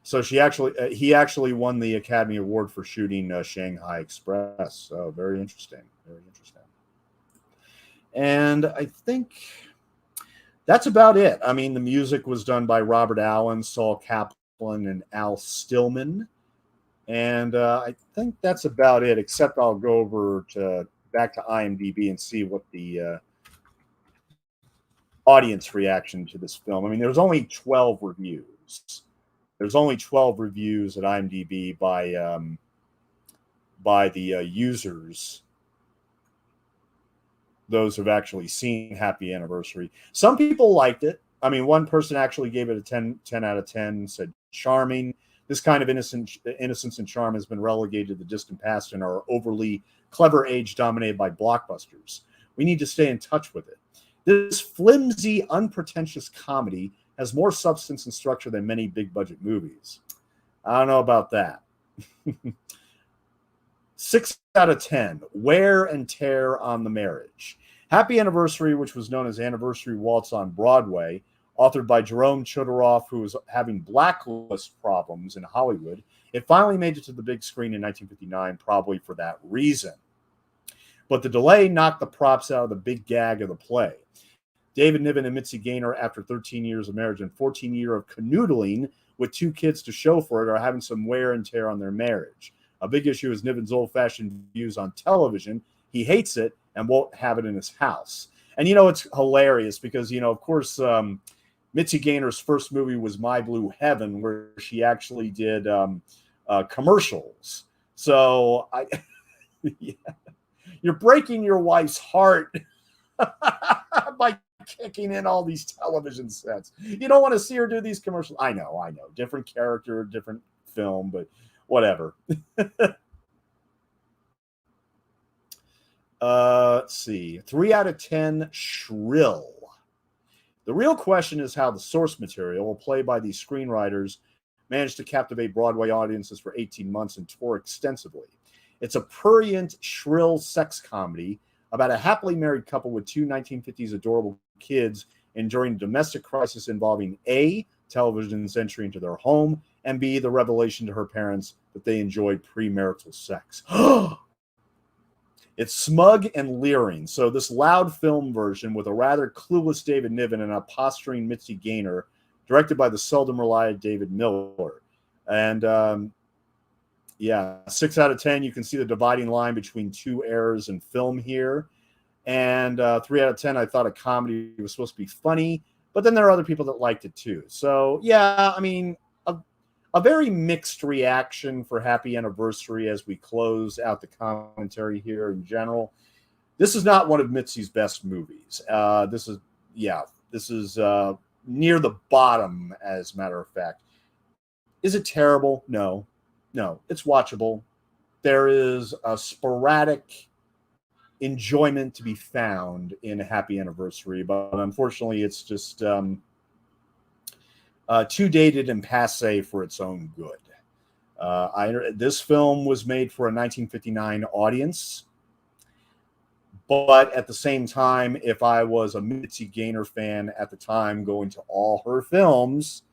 So he actually won the Academy Award for shooting Shanghai Express. So very interesting, very interesting. And I think that's about it. I mean, the music was done by Robert Allen, Saul Kaplan, and Al Stillman. And I think that's about it, except I'll go over back to IMDb and see what the audience reaction to this film. I mean, there's only 12 reviews. There's only 12 reviews at IMDb by the users, those who've actually seen Happy Anniversary. Some people liked it. I mean, one person actually gave it a 10 out of 10, said charming. This kind of innocence and charm has been relegated to the distant past in our overly clever age dominated by blockbusters. We need to stay in touch with it. This flimsy, unpretentious comedy has more substance and structure than many big-budget movies. I don't know about that. 6 out of 10, Wear and Tear on the Marriage. Happy Anniversary, which was known as Anniversary Waltz on Broadway, authored by Jerome Chodoroff, who was having blacklist problems in Hollywood. It finally made it to the big screen in 1959, probably for that reason. But the delay knocked the props out of the big gag of the play. David Niven and Mitzi Gaynor, after 13 years of marriage and 14 years of canoodling with 2 kids to show for it, are having some wear and tear on their marriage. A big issue is Niven's old-fashioned views on television. He hates it and won't have it in his house. And, it's hilarious because, of course, Mitzi Gaynor's first movie was My Blue Heaven, where she actually did commercials. So, yeah. You're breaking your wife's heart by kicking in all these television sets. You don't want to see her do these commercials. I know. Different character, different film, but whatever. Let's see. 3 out of 10, Shrill. The real question is how the source material, played by these screenwriters, managed to captivate Broadway audiences for 18 months and tour extensively. It's a prurient, shrill sex comedy about a happily married couple with 2 1950s adorable kids enduring a domestic crisis involving A, television's entry into their home, and B, the revelation to her parents that they enjoyed premarital sex. It's smug and leering. So this loud film version with a rather clueless David Niven and a posturing Mitzi Gaynor, directed by the seldom relied David Miller. And yeah, 6 out of 10. You can see the dividing line between two eras in film here. And 3 out of 10, I thought a comedy was supposed to be funny, but then there are other people that liked it too. So yeah, I mean, a very mixed reaction for Happy Anniversary as we close out the commentary here in general. This is not one of Mitzi's best movies. This is near the bottom, as a matter of fact. Is it terrible? No, it's watchable. There is a sporadic enjoyment to be found in a Happy Anniversary, but unfortunately it's just too dated and passe for its own good. This film was made for a 1959 audience, but at the same time, if I was a Mitzi Gaynor fan at the time going to all her films,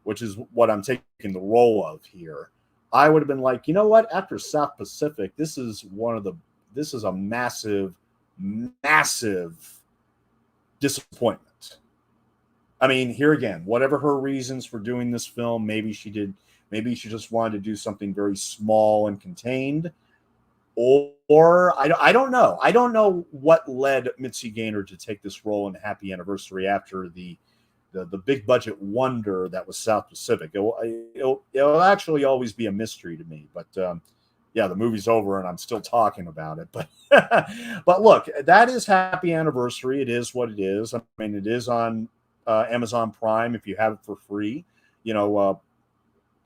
which is what I'm taking the role of here, I would have been like, you know what, after South Pacific, this is a massive disappointment. I mean, here again, whatever her reasons for doing this film, maybe she just wanted to do something very small and contained, or I don't know. I don't know what led Mitzi Gaynor to take this role in Happy Anniversary after the big budget wonder that was South Pacific. It'll actually always be a mystery to me, but yeah, the movie's over and I'm still talking about it. But but look, that is Happy Anniversary. It is what it is. I mean, it is on Amazon Prime if you have it for free.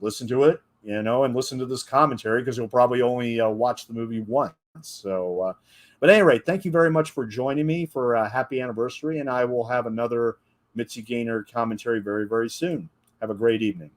Listen to it, and listen to this commentary because you'll probably only watch the movie once. So, but at any rate, thank you very much for joining me for Happy Anniversary, and I will have another Mitzi Gaynor commentary very, very soon. Have a great evening.